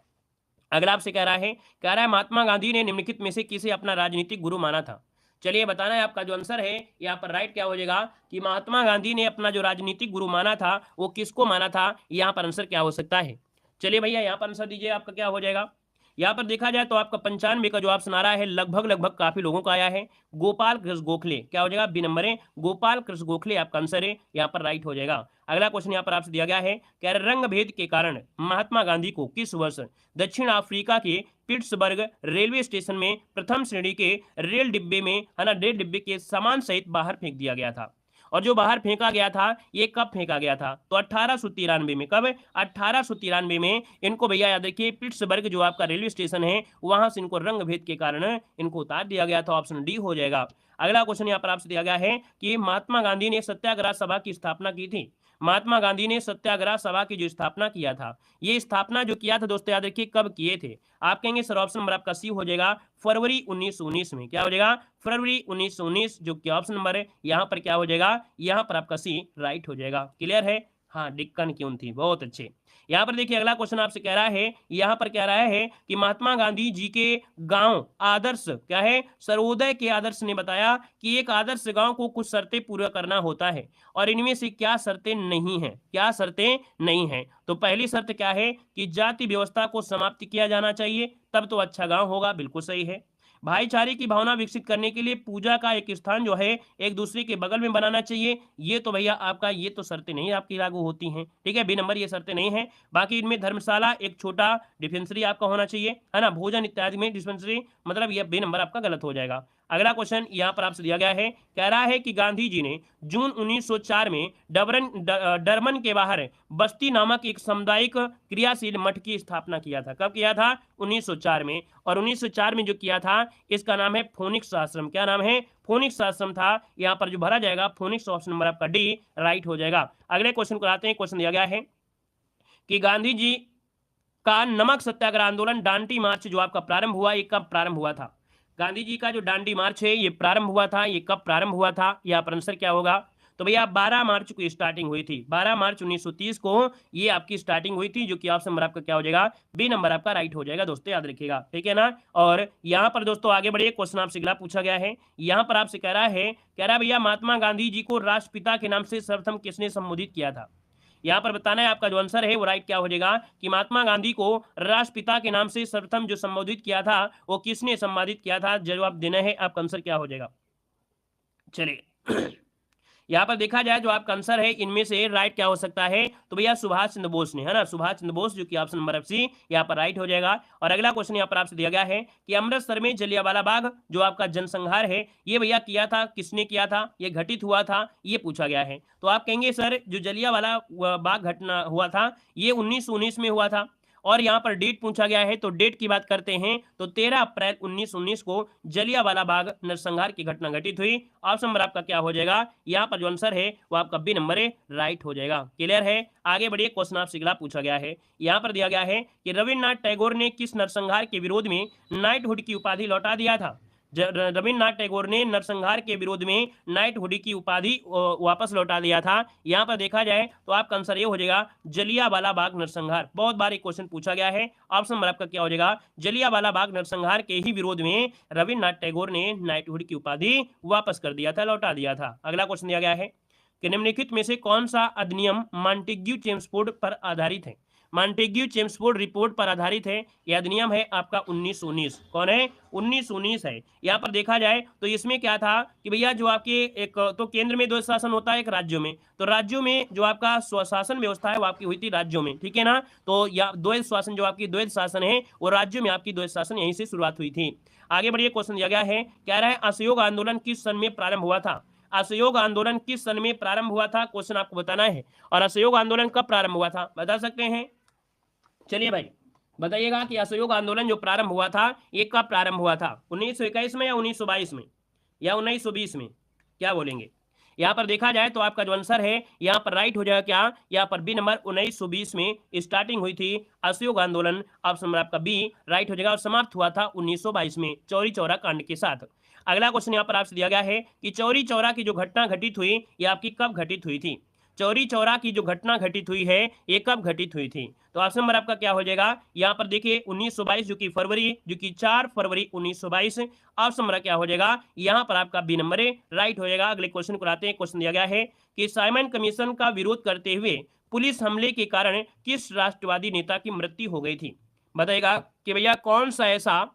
अगला आपसे कह रहा है महात्मा गांधी ने निम्नलिखित में से किसे अपना राजनीतिक गुरु माना था। चलिए बताना है आपका जो आंसर है यहाँ पर राइट क्या हो जाएगा, कि महात्मा गांधी ने अपना जो राजनीतिक गुरु माना था वो किसको माना था। यहाँ पर आंसर क्या हो सकता है, चलिए भैया यहाँ पर आंसर दीजिए, आपका क्या हो जाएगा। यहाँ पर देखा जाए तो आपका 95 का जो ऑप्शन आ रहा है लगभग काफी लोगों का आया है, गोपाल कृष्ण गोखले, क्या हो जाएगा, बी नंबर है, गोपाल कृष्ण गोखले आपका आंसर है, यहाँ पर राइट हो जाएगा। अगला क्वेश्चन यहाँ पर आपसे दिया गया है, क्या रंग भेद के कारण महात्मा गांधी को किस वर्ष दक्षिण अफ्रीका के पिट्सबर्ग रेलवे स्टेशन में प्रथम श्रेणी के रेल डिब्बे में, है ना, रेल डिब्बे के सामान सहित बाहर फेंक दिया गया था। और जो बाहर फेंका गया था ये कब फेंका गया था, तो 1893 में। कब, 1893 में इनको भैया याद रखिए पिट्सबर्ग जो आपका रेलवे स्टेशन है वहां से इनको रंग भेद के कारण इनको उतार दिया गया था। ऑप्शन डी हो जाएगा। अगला क्वेश्चन यहाँ पर आपसे दिया गया है कि महात्मा गांधी ने सत्याग्रह सभा की स्थापना की थी। महात्मा गांधी ने सत्याग्रह सभा की जो स्थापना किया था, ये स्थापना जो किया था दोस्तों याद रखिए कब किए थे। आप कहेंगे सर ऑप्शन नंबर आपका सी हो जाएगा, फरवरी 1919 में। क्या हो जाएगा, फरवरी 1919, जो कि ऑप्शन नंबर है यहाँ पर क्या हो जाएगा, यहाँ पर आपका सी राइट हो जाएगा। क्लियर है। हाँ, डिक्कन क्यों थी, बहुत अच्छे। यहाँ पर देखिए अगला क्वेश्चन आपसे कह रहा है, यहाँ पर कह रहा है कि महात्मा गांधी जी के गांव आदर्श क्या है, सर्वोदय के आदर्श ने बताया कि एक आदर्श गांव को कुछ शर्तें पूरा करना होता है और इनमें से क्या शर्तें नहीं है, क्या शर्तें नहीं है। तो पहली शर्त क्या है कि जाति व्यवस्था को समाप्त किया जाना चाहिए, तब तो अच्छा गांव होगा, बिल्कुल सही है। भाईचारे की भावना विकसित करने के लिए पूजा का एक स्थान जो है एक दूसरे के बगल में बनाना चाहिए। ये तो भैया आपका ये तो शर्तें नहीं आपकी लागू होती हैं, ठीक है, बी नंबर ये शर्तें नहीं है। बाकी इनमें धर्मशाला, एक छोटा डिस्पेंसरी आपका होना चाहिए, है ना, भोजन इत्यादि में डिस्पेंसरी, मतलब ये बी नंबर आपका गलत हो जाएगा। अगला क्वेश्चन यहाँ पर आपसे दिया गया है, कह रहा है कि गांधी जी ने जून 1904 में डरमन के बाहर बस्ती नामक एक सामुदायिक क्रियाशील मठ की स्थापना किया था। कब किया था, 1904 में। और 1904 में जो किया था इसका नाम है फोनिक्स आश्रम। क्या नाम है, फोनिक्स आश्रम था। यहाँ पर जो भरा जाएगा फोनिक्स, ऑप्शन नंबर आपका डी राइट हो जाएगा। अगले क्वेश्चन को आते हैं। क्वेश्चन दिया गया है कि गांधी जी का नमक सत्याग्रह आंदोलन डांडी मार्च जो आपका प्रारंभ हुआ, ये कब प्रारंभ हुआ था। गांधी जी का जो डांडी मार्च है ये प्रारंभ हुआ था, ये कब प्रारंभ हुआ था, यहाँ पर आंसर क्या होगा। तो भैया 12 मार्च को स्टार्टिंग हुई थी, 12 मार्च 1930 को ये आपकी स्टार्टिंग हुई थी, जो कि ऑप्शन नंबर आपका क्या हो जाएगा, बी नंबर आपका राइट हो जाएगा। दोस्तों याद रखिएगा, ठीक है ना। और यहाँ पर दोस्तों आगे बढ़िए, क्वेश्चन आपसे अगला पूछा गया है। यहाँ पर आपसे कह रहा है भैया महात्मा गांधी जी को राष्ट्रपिता के नाम से सर्वप्रथम किसने संबोधित किया था। यहाँ पर बताना है आपका जो आंसर है वो राइट क्या हो जाएगा कि महात्मा गांधी को राष्ट्रपिता के नाम से सर्वप्रथम जो संबोधित किया था वो किसने संबोधित किया था, जवाब देना है, आपका आंसर क्या हो जाएगा। चलिए यहाँ पर देखा जाए जो आपका आंसर है इनमें से राइट क्या हो सकता है, तो भैया सुभाष चंद्र बोस ने, है ना, सुभाष चंद्र बोस, जो कि ऑप्शन नंबर सी यहाँ पर राइट हो जाएगा। और अगला क्वेश्चन यहाँ पर आपसे दिया गया है कि अमृतसर में जलियांवाला बाग जो आपका जनसंहार है ये भैया किया था, किसने किया था, ये घटित हुआ था, ये पूछा गया है। तो आप कहेंगे सर जो जलियांवाला बाग घटना हुआ था ये 1919 में हुआ था, और यहाँ पर डेट पूछा गया है, तो डेट की बात करते हैं तो 13 अप्रैल 1919 को जलियांवाला बाग नरसंहार की घटना घटित हुई। ऑप्शन नंबर आपका क्या हो जाएगा, यहाँ पर जो आंसर है वो आपका बी नंबर है, राइट हो जाएगा। क्लियर है, आगे बढ़िए, क्वेश्चन आपसे अगला पूछा गया है। यहाँ पर दिया गया है कि रविन्द्रनाथ टैगोर ने किस नरसंहार के विरोध में नाइटहुड की उपाधि लौटा दिया था। रविन्द्रनाथ टैगोर ने नरसंहार के विरोध में नाइटहुड की उपाधि वापस लौटा दिया था। यहाँ पर देखा जाए तो आपका आंसर ये हो जाएगा जलियांवाला बाग नरसंहार। बहुत बार एक क्वेश्चन पूछा गया है, ऑप्शन नंबर आपका क्या हो जाएगा, जलियांवाला बाग नरसंहार के ही विरोध में रविन्द्रनाथ टैगोर ने नाइटहुड की उपाधि वापस कर दिया था, लौटा दिया था। अगला क्वेश्चन दिया गया है कि निम्नलिखित में से कौन सा अधिनियम मॉन्टेग्यू चेम्सफोर्ड पर आधारित है। मॉन्टेग्यू चेम्सफोर्ड रिपोर्ट पर आधारित है, यह अधिनियम है आपका 1919। कौन है, 1919 है। यहाँ पर देखा जाए तो इसमें क्या था कि भैया जो आपके एक तो केंद्र में द्वैध शासन होता है, एक राज्यों में, तो राज्यों में जो आपका स्वशासन व्यवस्था है वो आपकी हुई थी राज्यों में, ठीक है ना। तो या द्वैध शासन जो आपकी द्वैध शासन है वो राज्यों में आपकी द्वैध शासन यहीं से शुरुआत हुई थी। आगे बढ़िए, क्वेश्चन दिया गया है, कह रहा है असहयोग आंदोलन किस सन में प्रारंभ हुआ था। असहयोग आंदोलन किस सन में प्रारंभ हुआ था, क्वेश्चन आपको बताना है। और असहयोग आंदोलन कब प्रारंभ हुआ था, बता सकते हैं। चलिए भाई बताइएगा कि असहयोग आंदोलन जो प्रारंभ हुआ था ये कब प्रारंभ हुआ था, 1921 में या 1922 में या 1920 में, क्या बोलेंगे। यहाँ पर देखा जाए तो आपका जो आंसर है यहाँ पर राइट हो जाएगा क्या, यहाँ पर बी नंबर 1920 में स्टार्टिंग हुई थी असहयोग आंदोलन। ऑप्शन नंबर आपका बी राइट हो जाएगा, और समाप्त हुआ था 1922 में चौरी चौरा कांड के साथ। अगला क्वेश्चन यहाँ पर आपसे दिया गया है कि चौरी चौरा की जो घटना घटित हुई ये आपकी कब घटित हुई थी। चौरी चौरा की जो घटना घटित हुई है ये कब घटित हुई थी, तो ऑप्शन नंबर आपका क्या हो जाएगा, यहाँ पर देखिए 1922 जो कि फरवरी, जो कि 4 फरवरी 1922। ऑप्शन नंबर क्या हो जाएगा, यहाँ पर आपका बी नंबर राइट हो जाएगा। अगले क्वेश्चन को आते हैं। क्वेश्चन दिया गया है कि साइमन कमीशन का विरोध करते हुए पुलिस हमले के कारण किस राष्ट्रवादी नेता की मृत्यु हो गई थी। बताइएगा कि भैया कौन सा ऐसा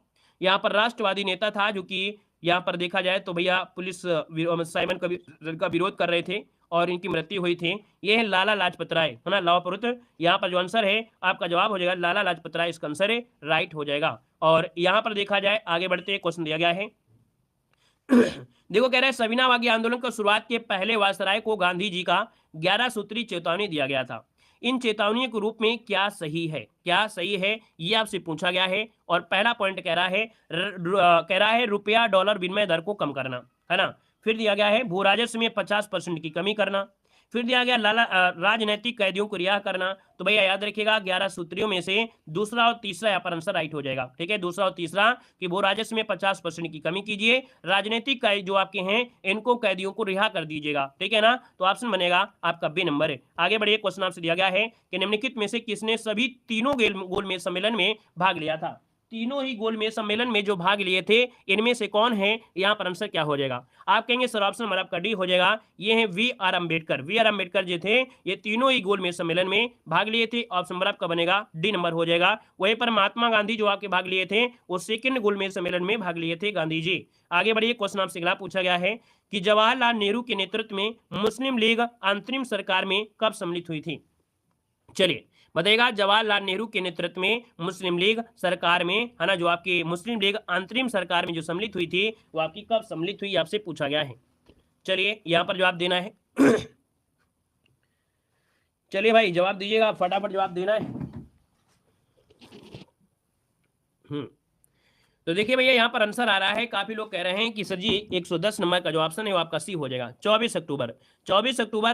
यहाँ पर राष्ट्रवादी नेता था जो कि यहाँ पर देखा जाए तो भैया पुलिस साइमन का विरोध कर रहे थे और इनकी मृत्यु हुई थी। ये है लाला लाजपत राय, है ना, लौह पुरुष। यहाँ पर जो आंसर है आपका जवाब हो जाएगा लाला लाजपत राय, इसका आंसर है राइट हो जाएगा। और यहाँ पर देखा जाए आगे बढ़ते हैं, क्वेश्चन दिया गया है देखो कह रहे हैं सविनावागी आंदोलन की शुरुआत के पहले वायसराय को गांधी जी का 11 सूत्री चेतावनी दिया गया था। इन चेतावनियों के रूप में क्या सही है, क्या सही है ये आपसे पूछा गया है। और पहला पॉइंट कह रहा है रुपया डॉलर विनिमय दर को कम करना, है ना। फिर दिया गया है भू राजस्व में 50% की कमी करना। फिर दिया गया राजनैतिक कैदियों को रिहा करना। तो भैया याद रखिएगा 11 सूत्रियों में से दूसरा और तीसरा यहाँ पर आंसर राइट हो जाएगा, ठीक है। दूसरा और तीसरा कि भू राजस्व में 50% की कमी कीजिए, राजनीतिक कैदी जो आपके हैं इनको कैदियों को रिहा कर दीजिएगा, ठीक है ना। तो ऑप्शन बनेगा आपका बी नंबर है। आगे बढ़िए, क्वेश्चन आपसे दिया गया है कि निम्नलिखित में से किसने सभी तीनों गोलमेज सम्मेलन में भाग लिया था। तीनों ही गोलमेज सम्मेलन में जो भाग लिए थे इनमें से कौन है, यहाँ पर आंसर क्या हो जाएगा। आप कहेंगे सर ऑप्शन नंबर आपका डी हो जाएगा। ये है वी आर अम्बेडकर। वी आर अम्बेडकर जो थे ये तीनों ही गोलमेज सम्मेलन में भाग लिए थे। ऑप्शन नंबर आपका बनेगा डी नंबर हो जाएगा। वहीं पर महात्मा गांधी जो आपके भाग लिए थे वो सेकंड गोलमेज सम्मेलन में भाग लिए थे गांधी जी। आगे बढ़िए, क्वेश्चन आपसे अगला पूछा गया है कि जवाहरलाल नेहरू के नेतृत्व में मुस्लिम लीग अंतरिम सरकार में कब सम्मिलित हुई थी। चलिए बताइएगा जवाहरलाल नेहरू के नेतृत्व में मुस्लिम लीग सरकार में, है ना, जो आपकी मुस्लिम लीग अंतरिम सरकार में जो सम्मिलित हुई थी वो आपकी कब सम्मिलित हुई आपसे पूछा गया है। चलिए यहाँ पर जवाब देना है चलिए भाई जवाब दीजिएगा, फटाफट जवाब देना है। तो देखिए भैया यहाँ पर आंसर आ रहा है, काफी लोग कह रहे हैं कि सर जी 110 नंबर का जो ऑप्शन है वो आपका सी हो जाएगा। 24 अक्टूबर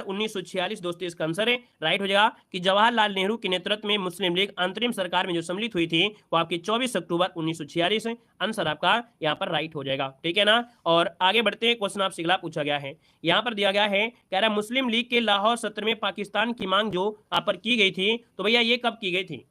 1946 दोस्तों इसका आंसर है राइट हो जाएगा कि जवाहरलाल नेहरू के नेतृत्व में मुस्लिम लीग अंतरिम सरकार में जो सम्मिलित हुई थी वो आपकी 24 अक्टूबर 1946 आंसर आपका यहाँ पर राइट हो जाएगा, ठीक है ना। और आगे बढ़ते हैं, क्वेश्चन आपसे अगला पूछा गया है। यहाँ पर दिया गया है, कह रहा है मुस्लिम लीग के लाहौर सत्र में पाकिस्तान की मांग जो आप पर की गई थी, तो भैया ये कब की गई थी।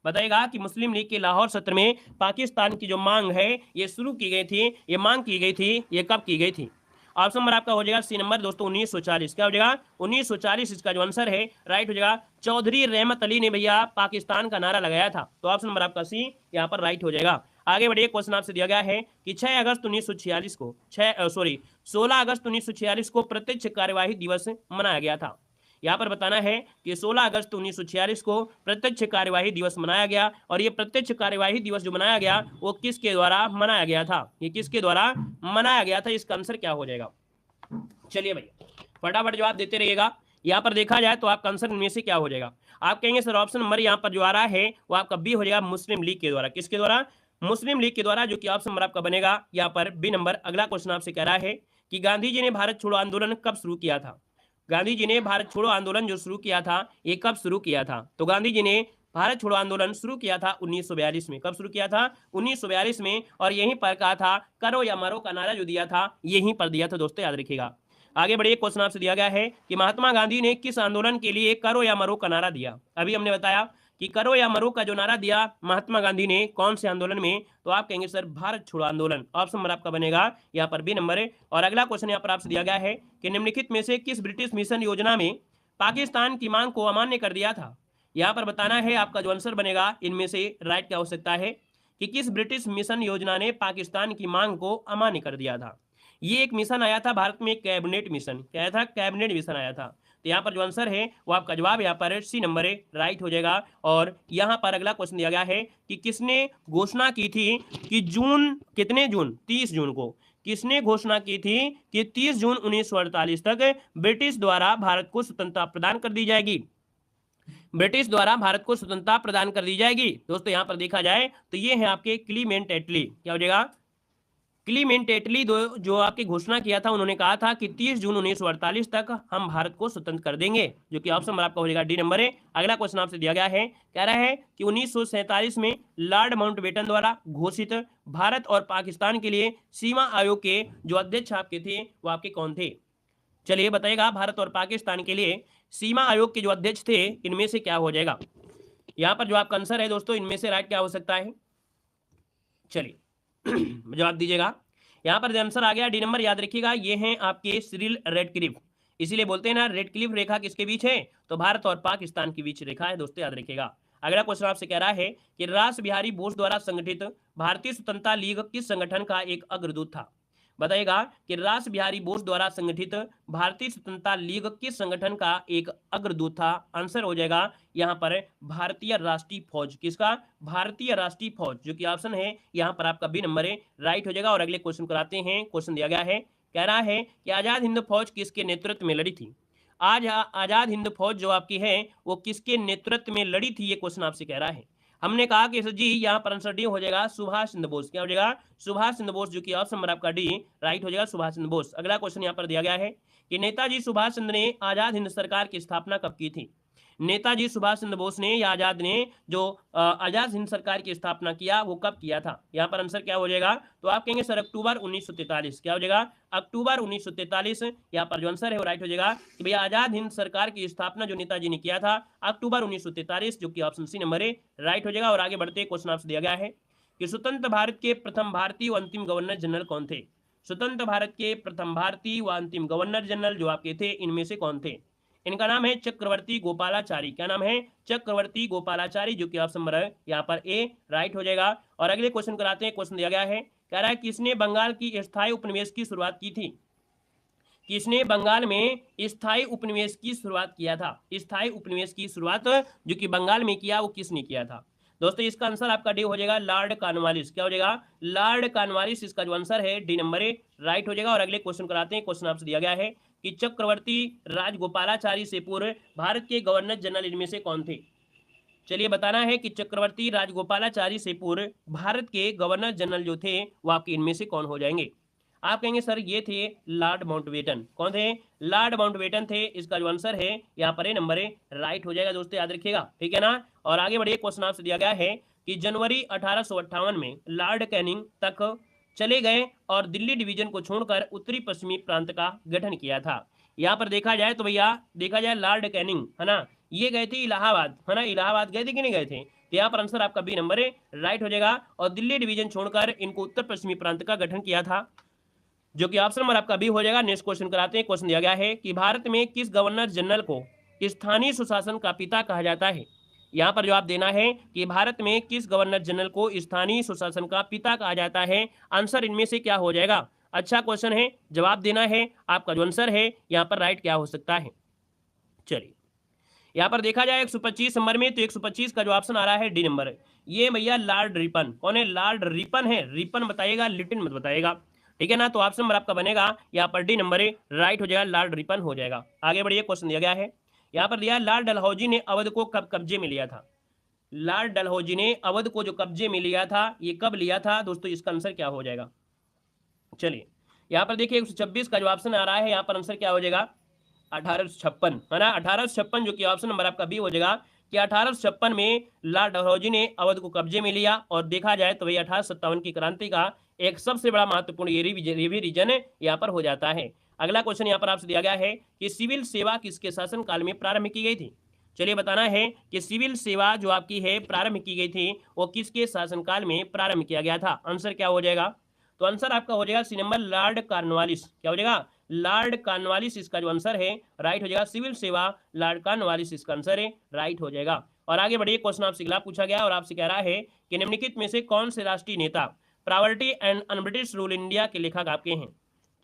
बताएगा कि मुस्लिम लीग के लाहौर सत्र में पाकिस्तान की जो मांग है ये शुरू की गई थी, ये मांग की गई थी, ये कब की गई थी। ऑप्शन नंबर आपका हो जाएगा सी नंबर दोस्तों 1940। क्या हो जाएगा 1940 इसका जो आंसर है राइट हो जाएगा। चौधरी रहमत अली ने भैया पाकिस्तान का नारा लगाया था, तो ऑप्शन नंबर आपका सी यहाँ पर राइट हो जाएगा। आगे बढ़िए, क्वेश्चन आपसे दिया गया है कि 6 अगस्त 1946 को 16 अगस्त 1946 को प्रत्यक्ष कार्यवाही दिवस मनाया गया था। यहाँ पर बताना है कि 16 अगस्त 1946 को प्रत्यक्ष कार्यवाही दिवस मनाया गया, और ये प्रत्यक्ष कार्यवाही दिवस जो मनाया गया वो किसके द्वारा मनाया गया था, ये किसके द्वारा मनाया गया था, इसका आंसर क्या हो जाएगा। चलिए भैया फटाफट जवाब देते रहिएगा। यहाँ पर देखा जाए तो आपका आंसर इनमें से क्या हो जाएगा। आप कहेंगे सर ऑप्शन नंबर यहाँ पर जो आ रहा है वो आपका बी हो जाएगा, मुस्लिम लीग के द्वारा। किसके द्वारा, मुस्लिम लीग के द्वारा, जो कि ऑप्शन नंबर आपका बनेगा यहाँ पर बी नंबर। अगला क्वेश्चन आपसे कह रहा है कि गांधी जी ने भारत छोड़ो आंदोलन कब शुरू किया था। गांधी जी ने भारत छोड़ो आंदोलन जो शुरू किया था ये कब शुरू किया था। तो गांधी जी ने भारत छोड़ो आंदोलन शुरू किया था 1942 में। कब शुरू किया था 1942 में, और यहीं पर कहा था करो या मरो का नारा जो दिया था यहीं पर दिया था दोस्तों, याद रखिएगा। आगे बढ़िए, क्वेश्चन आपसे दिया गया है कि महात्मा गांधी ने किस आंदोलन के लिए करो या मरो का नारा दिया। अभी हमने बताया कि करो या मरो का जो नारा दिया महात्मा गांधी ने कौन से आंदोलन में, तो आप कहेंगे सर भारत छोड़ो आंदोलन। ऑप्शन नंबर आपका बनेगा यहाँ पर बी नंबर है। और अगला क्वेश्चन यहाँ पर आपसे दिया गया है कि निम्नलिखित में से किस ब्रिटिश मिशन योजना में पाकिस्तान की मांग को अमान्य कर दिया था। यहाँ पर बताना है आपका जो आंसर बनेगा इनमें से राइट क्या हो सकता है कि किस ब्रिटिश मिशन योजना ने पाकिस्तान की मांग को अमान्य कर दिया था। ये एक मिशन आया था भारत में, कैबिनेट मिशन। क्या आया था, कैबिनेट मिशन आया था। तो यहाँ पर जो आंसर है वो आपका जवाब यहाँ पर सी नंबर है, राइट हो जाएगा। और यहाँ पर अगला क्वेश्चन दिया गया है कि किसने घोषणा की थी कि जून कितने जून 30 जून को, किसने घोषणा की थी कि 30 जून 1948 तक ब्रिटिश द्वारा भारत को स्वतंत्रता प्रदान कर दी जाएगी। ब्रिटिश द्वारा भारत को स्वतंत्रता प्रदान कर दी जाएगी। दोस्तों यहाँ पर देखा जाए तो ये है आपके क्लीमेंट एटली। क्या हो जाएगा, क्लीमेंट एटली जो आपकी घोषणा किया था, उन्होंने कहा था कि 30 जून 1948 तक हम भारत को स्वतंत्र कर देंगे, जो कि ऑप्शन नंबर आपका हो जाएगा डी नंबर है। अगला क्वेश्चन आपसे दिया गया है, कह रहा है कि 1947 में लॉर्ड माउंटबेटन द्वारा घोषित भारत और पाकिस्तान के लिए सीमा आयोग के जो अध्यक्ष आपके थे वो आपके कौन थे। चलिए बताइएगा, भारत और पाकिस्तान के लिए सीमा आयोग के जो अध्यक्ष थे इनमें से क्या हो जाएगा। यहाँ पर जो आपका आंसर है दोस्तों इनमें से राइट क्या हो सकता है, चलिए जवाब दीजिएगा। यहाँ पर आंसर आ गया डी नंबर, याद रखिएगा ये हैं आपके सिरिल रेडक्लिफ। इसीलिए बोलते हैं ना रेडक्लिफ रेखा किसके बीच है, तो भारत और पाकिस्तान के बीच रेखा है दोस्तों, याद रखिएगा। अगला क्वेश्चन आपसे कह रहा है कि रास बिहारी बोस द्वारा संगठित भारतीय स्वतंत्रता लीग किस संगठन का एक अग्रदूत था। बताइएगा कि रास बिहारी बोस द्वारा संगठित भारतीय स्वतंत्रता लीग किस संगठन का एक अग्रदूत था। आंसर हो जाएगा यहाँ पर भारतीय राष्ट्रीय फौज। किसका, भारतीय राष्ट्रीय फौज, जो कि ऑप्शन है यहाँ पर आपका बी नंबर है, राइट हो जाएगा। और अगले क्वेश्चन कराते हैं। क्वेश्चन दिया गया है, कह रहा है कि आजाद हिंद फौज किसके नेतृत्व में लड़ी थी। आज आजाद हिंद फौज जो आपकी है वो किसके नेतृत्व में लड़ी थी, ये क्वेश्चन आपसे कह रहा है। हमने कहा कि जी यहाँ पर आंसर डी हो जाएगा, सुभाष चंद्र बोस। क्या हो जाएगा, सुभाष चंद्र बोस, जो कि ऑप्शन नंबर आपका डी राइट हो जाएगा, सुभाष चंद्र बोस। अगला क्वेश्चन यहाँ पर दिया गया है कि नेताजी सुभाष चंद्र ने आजाद हिंद सरकार की स्थापना कब की थी। नेताजी सुभाष चंद्र बोस ने या आजाद ने जो आजाद हिंद सरकार की स्थापना किया वो कब किया था। यहाँ पर आंसर क्या हो जाएगा, तो आप कहेंगे सर अक्टूबर 1943। क्या हो जाएगा, अक्टूबर 1943। यहाँ पर जो आंसर है वो राइट हो जाएगा कि भैया आजाद हिंद सरकार की स्थापना जो नेताजी ने किया था अक्टूबर 1943, जो कि ऑप्शन सी नंबर है, राइट हो जाएगा। और आगे बढ़ते क्वेश्चन आपसे दिया गया है कि स्वतंत्र भारत के प्रथम भारतीय व अंतिम गवर्नर जनरल कौन थे। स्वतंत्र भारत के प्रथम भारतीय व अंतिम गवर्नर जनरल जो आपके थे इनमें से कौन थे। इनका नाम है चक्रवर्ती गोपालाचारी। क्या नाम है, चक्रवर्ती गोपालाचारी, जो कि ऑप्शन नंबर है यहाँ पर ए राइट हो जाएगा। और अगले क्वेश्चन कराते हैं। क्वेश्चन दिया गया है, कह रहा है किसने बंगाल की स्थायी उपनिवेश की शुरुआत की थी। किसने बंगाल में स्थायी उपनिवेश की शुरुआत किया था। स्थायी उपनिवेश की शुरुआत जो कि बंगाल में किया वो किसने किया था। दोस्तों इसका आंसर आपका डी हो जाएगा, लॉर्ड कॉर्नवालिस। क्या हो जाएगा, लॉर्ड कॉर्नवालिस, इसका जो आंसर है डी नंबर है, राइट हो जाएगा। और अगले क्वेश्चन कराते हैं। क्वेश्चन आपसे दिया गया है कि चक्रवर्ती राजगोपालाचारी से पूर्व भारत के गवर्नर जनरल इनमें से कौन थे। चलिए बताना है कि चक्रवर्ती राजगोपालाचारी से पूर्व भारत के गवर्नर जनरल जो थे वो आपके इनमें से कौन हो जाएंगे। आप कहेंगे सर ये थे लॉर्ड माउंटबेटन। कौन थे, लॉर्ड माउंटबेटन थे। इसका जो आंसर है यहाँ पर नंबर है, राइट हो जाएगा दोस्तों, याद रखिएगा, ठीक है ना। और आगे बढ़िए, क्वेश्चन आपसे दिया गया है कि जनवरी 1858 में लॉर्ड कैनिंग तक चले गए और दिल्ली डिवीजन को छोड़कर उत्तरी पश्चिमी प्रांत का गठन किया था। यहाँ पर देखा जाए तो भैया देखा जाए लॉर्ड कैनिंग है ना, ये गए थे इलाहाबाद, है ना, इलाहाबाद गए थे कि नहीं गए थे। तो यहाँ पर आंसर आपका बी नंबर है, राइट हो जाएगा। और दिल्ली डिवीजन छोड़कर इनको उत्तर पश्चिमी प्रांत का गठन किया था। जो कि ऑप्शन नंबर आपका बी हो जाएगा। नेक्स्ट क्वेश्चन कराते हैं। क्वेश्चन दिया गया है कि भारत में किस गवर्नर जनरल को स्थानीय सुशासन का पिता कहा जाता है। यहाँ पर जवाब देना है कि भारत में किस गवर्नर जनरल को स्थानीय सुशासन का पिता कहा जाता है। आंसर इनमें से क्या हो जाएगा। अच्छा क्वेश्चन है, जवाब देना है। आपका जो आंसर है यहाँ पर राइट क्या हो सकता है। चलिए यहाँ पर देखा जाए 125 नंबर में, तो 125 का जो ऑप्शन आ रहा है डी नंबर, ये भैया लॉर्ड रिपन। कौन है? लॉर्ड रिपन है। रिपन बताइएगा, लिटिन मत बताइएगा, ठीक है ना। तो ऑप्शन नंबर आपका बनेगा यहाँ पर डी नंबर है, राइट हो जाएगा, लॉर्ड रिपन हो जाएगा। आगे बढ़िए, क्वेश्चन दिया गया है यहाँ पर दिया, लॉर्ड डलहौजी ने अवध को कब कब्जे में लिया था। लॉर्ड डलहौजी ने अवध को जो कब्जे में लिया था, ये कब लिया था दोस्तों, इसका आंसर क्या हो जाएगा। चलिए यहाँ पर देखिए 126 का जो ऑप्शन आ रहा है, यहाँ पर आंसर क्या हो जाएगा 1856, है ना। 1856 जो कि ऑप्शन नंबर आपका बी हो जाएगा कि 1856 में लॉर्ड डलहौजी ने अवध को कब्जे में लिया। और देखा जाए तो वही 1857 की क्रांति का एक सबसे बड़ा महत्वपूर्ण ये भी रीजन यहाँ पर हो जाता है। अगला क्वेश्चन यहाँ पर आपसे दिया गया है कि सिविल सेवा किसके शासन काल में प्रारंभ की गई थी। चलिए बताना है कि सिविल सेवा जो आपकी है प्रारंभ की गई थी, वो किसके शासनकाल में प्रारंभ किया गया था। आंसर क्या हो जाएगा, तो आंसर आपका हो जाएगा सी नंबर, लॉर्ड कॉर्नवालिस। क्या हो जाएगा, लॉर्ड कॉर्नवालिस इसका जो आंसर है राइट हो जाएगा। सिविल सेवा लॉर्ड कॉर्नवालिस इसका आंसर है, राइट हो जाएगा। और आगे बढ़िए, क्वेश्चन आपसे अगला पूछा गया और आपसे कह रहा है कि निम्नलिखित में से कौन से राष्ट्रीय नेता property and un-British rule India के लेखक आपके हैं।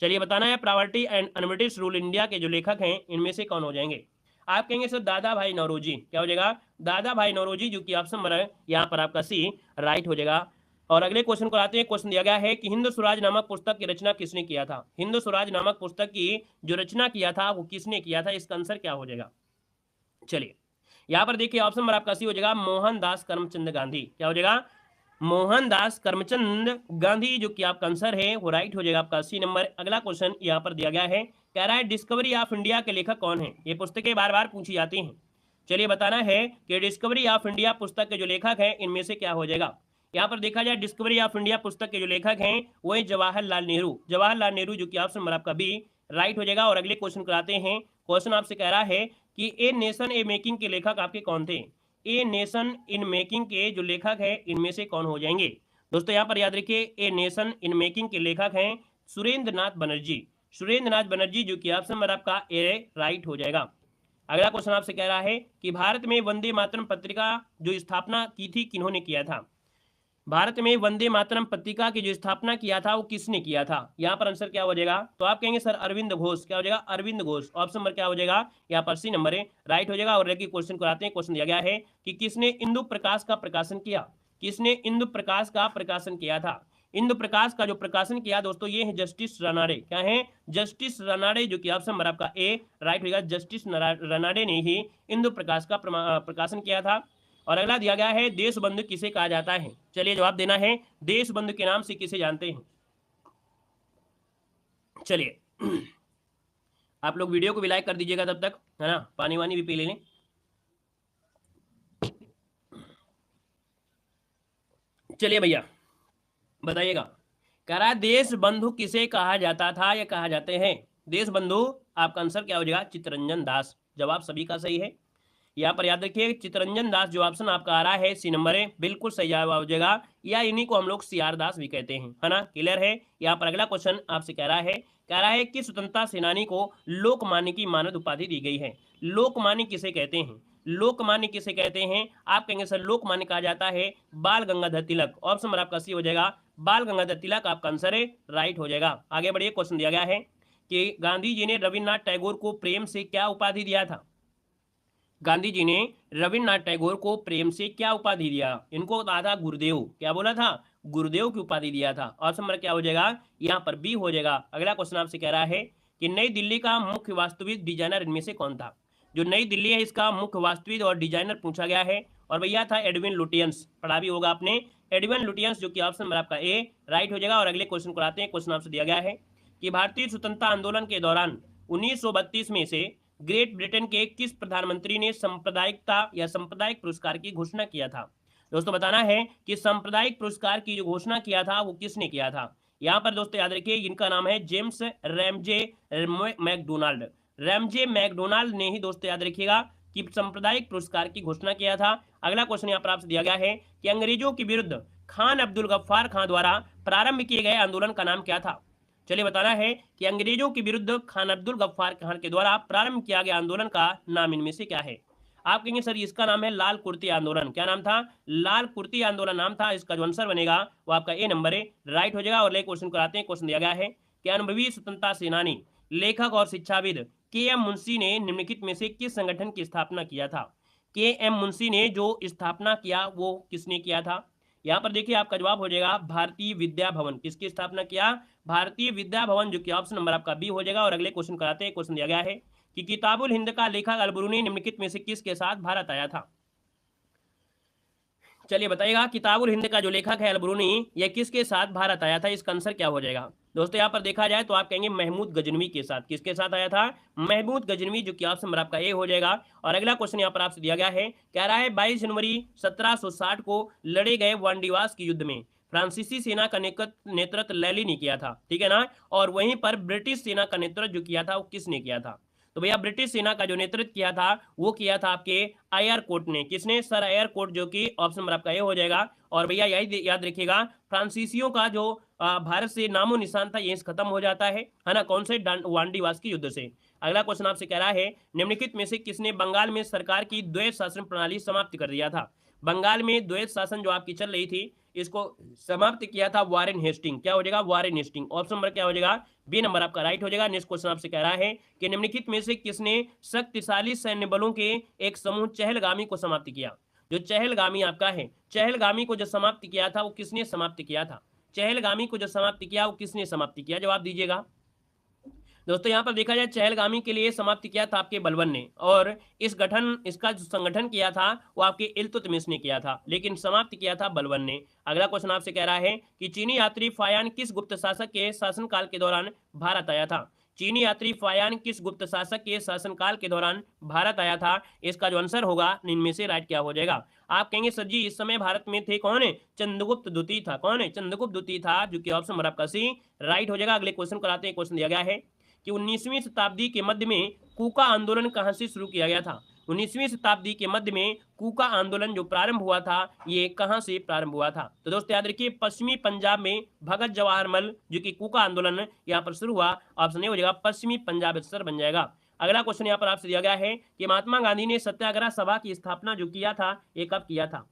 चलिए बताना है, property and un-British rule India के जो लेखक हैं इनमें से कौन हो जाएंगे। आप कहेंगे सर दादा भाई नौरोजी। क्या हो जाएगा, दादा भाई नौरोजी, जो कि ऑप्शन नंबर है यहाँ पर आपका सी राइट हो जाएगा। और अगले क्वेश्चन को आते हैं। क्वेश्चन दिया गया है कि हिंद स्वराज नामक पुस्तक की रचना किसने किया था। हिंद स्वराज नामक पुस्तक की जो रचना किया था वो किसने किया था, इसका आंसर क्या हो जाएगा। चलिए यहाँ पर देखिए ऑप्शन नंबर आपका सी हो जाएगा, मोहनदास करमचंद गांधी। क्या हो जाएगा, मोहनदास करमचंद गांधी, जो कि आपका आंसर है वो राइट हो जाएगा आपका सी नंबर। अगला क्वेश्चन यहाँ पर दिया गया है, कह रहा है डिस्कवरी ऑफ इंडिया के लेखक कौन है। ये पुस्तकें बार बार पूछी जाती हैं। चलिए बताना है कि डिस्कवरी ऑफ इंडिया पुस्तक के जो लेखक हैं इनमें से क्या हो जाएगा। यहाँ पर देखा जाए डिस्कवरी ऑफ इंडिया पुस्तक के जो लेखक हैं वो है जवाहरलाल नेहरू। जवाहरलाल नेहरू, जो कि ऑप्शन नंबर आपका बी राइट हो जाएगा। और अगले क्वेश्चन कराते हैं। क्वेश्चन आपसे कह रहा है कि ए नेशन ए मेकिंग के लेखक आपके कौन थे। ए नेशन इन मेकिंग के जो लेखक है इनमें से कौन हो जाएंगे। दोस्तों यहाँ पर याद रखिए, ए नेशन इन मेकिंग के लेखक हैं सुरेंद्र नाथ बनर्जी। सुरेंद्र नाथ बनर्जी, जो कि ऑप्शन नंबर आपका ए राइट हो जाएगा। अगला क्वेश्चन आपसे कह रहा है कि भारत में वंदे मातरम पत्रिका जो स्थापना की थी किन्होंने किया था। भारत में वंदे मातरम पत्रिका की जो स्थापना किया था वो किसने किया था। यहाँ पर आंसर क्या हो जाएगा, तो आप कहेंगे सर अरविंद घोष। क्या हो जाएगा, अरविंद घोष। ऑप्शन नंबर क्या हो जाएगा, यहाँ पर सी नंबर है, राइट हो जाएगा। और अगले क्वेश्चन को आते हैं। क्वेश्चन दिया गया है कि किसने इंदु प्रकाश का प्रकाशन किया। किसने इंदु प्रकाश का प्रकाशन किया था। इंदु प्रकाश का जो प्रकाशन किया दोस्तों ये है जस्टिस रनाडे। क्या है, जस्टिस रनाडे, जो कि ऑप्शन नंबर आपका ए राइट होगा। जस्टिस रनाडे ने ही इंदु प्रकाश का प्रकाशन किया था। और अगला दिया गया है देश बंधु किसे कहा जाता है। चलिए जवाब देना है, देश बंधु के नाम से किसे जानते हैं। चलिए आप लोग वीडियो को भी लाइक कर दीजिएगा तब तक, है ना, पानी वानी भी पी लें। चलिए भैया बताइएगा, कह रहा है देश बंधु किसे कहा जाता था या कहा जाते हैं। देश बंधु आपका आंसर क्या हो जाएगा, चित्तरंजन दास। जवाब सभी का सही है। यहाँ पर याद रखिए चित्तरंजन दास जो ऑप्शन आपका आ रहा है सी नंबर है, बिल्कुल सही जवाब हो जाएगा। या इन्हीं को हम लोग सीआर दास भी कहते हैं, है ना, क्लियर है। यहाँ पर अगला क्वेश्चन आपसे कह रहा है कि स्वतंत्रता सेनानी को लोकमान्य की मानद उपाधि दी गई है। लोकमान्य किसे कहते हैं, लोकमान्य किसे कहते हैं। आप कहेंगे सर लोकमान्य कहा जाता है बाल गंगाधर तिलक। ऑप्शन नंबर आपका सी हो जाएगा, बाल गंगाधर तिलक आपका आंसर है, राइट हो जाएगा। आगे बढ़िए, क्वेश्चन दिया गया है कि गांधी जी ने रविन्द्रनाथ टैगोर को प्रेम से क्या उपाधि दिया था। गांधी जी ने रविन्द्रनाथ टैगोर को प्रेम से क्या उपाधि दिया। इनको कहा था गुरुदेव। क्या बोला था, गुरुदेव की उपाधि दिया था। ऑप्शन नंबर क्या हो जाएगा, यहाँ पर बी हो जाएगा। अगला क्वेश्चन आपसे कह रहा है कि नई दिल्ली का मुख्य वास्तुविद डिजाइनर इनमें से कौन था। जो नई दिल्ली है इसका मुख्य वास्तुविद और डिजाइनर पूछा गया है, और भैया था एडविन लुटियंस। पढ़ा भी होगा आपने, एडविन लुटियंस, जो कि ऑप्शन नंबर आपका ए राइट हो जाएगा। और अगले क्वेश्चन को आते हैं। क्वेश्चन आपसे दिया गया है कि भारतीय स्वतंत्रता आंदोलन के दौरान 1932 में से ग्रेट ब्रिटेन के किस प्रधानमंत्री ने सांप्रदायिकता या सांप्रदायिक पुरस्कार की घोषणा किया था। दोस्तों बताना है कि सांप्रदायिक पुरस्कार की जो घोषणा किया था वो किसने किया था। यहाँ पर दोस्तों याद रखिए इनका नाम है James Ramsay MacDonald. Ramsay MacDonald ने ही दोस्तों याद रखिएगा कि सांप्रदायिक पुरस्कार की घोषणा किया था। अगला क्वेश्चन यहाँ पर आपसे दिया गया है कि अंग्रेजों के विरुद्ध खान अब्दुल गफ्फार खान द्वारा प्रारंभ किए गए आंदोलन का नाम क्या था। चलिए बताना है कि अंग्रेजों के विरुद्ध खान अब्दुल गफ्फार खान के द्वारा प्रारंभ किया गया आंदोलन का नाम इनमें से क्या है? आप कहेंगे सर इसका नाम है लाल कुर्ती आंदोलन। क्या नाम था? लाल कुर्ती आंदोलन नाम था। इसका जो आंसर बनेगा वो आपका ए नंबर है, राइट हो जाएगा। और ले क्वेश्चन कराते हैं। क्वेश्चन दिया गया है कि अनुभवी स्वतंत्रता सेनानी, लेखक और शिक्षाविद के एम मुंशी ने निम्नलिखित में से किस संगठन की स्थापना किया था? के एम मुंशी ने जो स्थापना किया वो किसने किया था? यहाँ पर देखिए आपका जवाब हो जाएगा भारतीय विद्या भवन। किसकी स्थापना किया? भारतीय विद्या भवन, जो कि ऑप्शन नंबर आपका बी हो जाएगा। और अगले क्वेश्चन कराते हैं। क्वेश्चन दिया गया है कि किताबुल हिंद का लेखक अलबरूनी निम्नलिखित में से किसके साथ भारत आया था? चलिए बताइएगा, किताबुल हिंद का जो लेखक है अलबरूनी, यह किसके साथ भारत आया था? इसका आंसर क्या हो जाएगा? दोस्तों यहाँ पर देखा जाए तो आप कहेंगे महमूद गजनवी के साथ। किसके साथ आया था? महमूद गजनवी, जो कि ऑप्शन नंबर आपका ए हो जाएगा। और अगला क्वेश्चन यहाँ पर आपसे दिया गया है, कह रहा है 22 जनवरी 1760 को लड़े गए वांडीवास के युद्ध में फ्रांसीसी सेना का नेतृत्व लैली ने किया था, ठीक है ना। और वहीं पर ब्रिटिश सेना का नेतृत्व जो किया था वो किसने किया था? तो भैया ब्रिटिश सेना का जो नेतृत्व किया था वो किया था आपके आयर कोट ने। किसने? सर आयर कोट, जो कि ऑप्शन नंबर आपका ए हो जाएगा। और भैया यही याद रखिएगा, फ्रांसीसियों का जो भारत से नामो निशान था ये खत्म हो जाता है ना। कौन से? वांडीवास के युद्ध से। अगला क्वेश्चन आपसे कह रहा है निम्नलिखित में से किसने बंगाल में सरकार की द्वैत शासन प्रणाली समाप्त कर दिया था? बंगाल में द्वैत शासन जो आपकी चल रही थी इसको समाप्त किया था वारेन हेस्टिंग। क्या हो जाएगा? Warren Hasting. ऑप्शन नंबर क्या हो जाएगा? बी नंबर आपका राइट हो जाएगा। नेक्स्ट क्वेश्चन आपसे कह रहा है कि निम्नलिखित में से किसने शक्तिशाली सैन्य बलों के एक समूह चहलगामी को समाप्त किया? जो चहलगामी आपका है, चहलगामी को जो समाप्त किया था वो किसने समाप्त किया था? चहलगामी को जो समाप्त किया वो किसने समाप्त किया? जवाब दीजिएगा। दोस्तों यहाँ पर देखा जाए चहलगामी के लिए समाप्त किया था आपके बलबन ने। और इसका जो संगठन किया था वो आपके इल्तुतमिश ने किया था, लेकिन समाप्त किया था बलबन ने। अगला क्वेश्चन आपसे कह रहा है कि चीनी यात्री फायान किस गुप्त शासक के शासनकाल के दौरान भारत आया था? चीनी यात्री फायान किस गुप्त शासक के शासनकाल के दौरान भारत आया था? इसका जो आंसर होगा इनमें से राइट क्या हो जाएगा? आप कहेंगे सर जी इस समय भारत में थे कौन है? चंद्रगुप्त द्वितीय था। कौन है? चंद्रगुप्त द्वितीय था, जो कि ऑप्शन नंबर आपका सी राइट हो जाएगा। अगले क्वेश्चन कराते हैं। क्वेश्चन दिया गया है कि 19वीं शताब्दी के मध्य में कूका आंदोलन कहां से शुरू किया गया था? 19वीं शताब्दी के मध्य में कूका आंदोलन जो प्रारंभ हुआ था ये कहां से प्रारंभ हुआ था? तो दोस्तों याद रखिए पश्चिमी पंजाब में भगत जवाहर मल, जो कि कूका आंदोलन यहां पर शुरू हुआ। ऑप्शन ए हो जाएगा पश्चिमी पंजाब आंसर बन जाएगा। अगला क्वेश्चन यहाँ पर आपसे दिया गया है कि महात्मा गांधी ने सत्याग्रह सभा की स्थापना जो किया था ये कब किया था?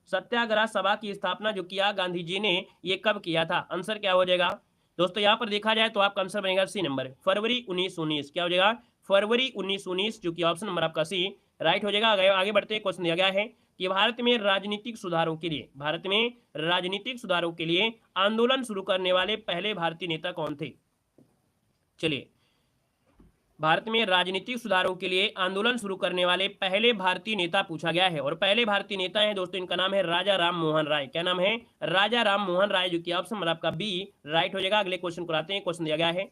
सत्याग्रह सभा की स्थापना जो किया गांधी जी ने ये कब किया था? आंसर क्या हो जाएगा? दोस्तों यहाँ पर देखा जाए तो आपका आंसर बनेगा सी नंबर, फरवरी 1919। क्या हो जाएगा? फरवरी 1919, जो कि ऑप्शन नंबर आपका सी राइट हो जाएगा। आगे बढ़ते हैं। क्वेश्चन दिया गया है कि भारत में राजनीतिक सुधारों के लिए आंदोलन शुरू करने वाले पहले भारतीय नेता कौन थे? चलिए, भारत में राजनीतिक सुधारों के लिए आंदोलन शुरू करने वाले पहले भारतीय नेता पूछा गया है। और पहले भारतीय नेता हैं दोस्तों, इनका नाम है राजा राम मोहन राय। क्या नाम है? राजा राम मोहन राय, जो कि ऑप्शन नंबर आपका बी राइट हो जाएगा। अगले क्वेश्चन को आते हैं। क्वेश्चन दिया गया है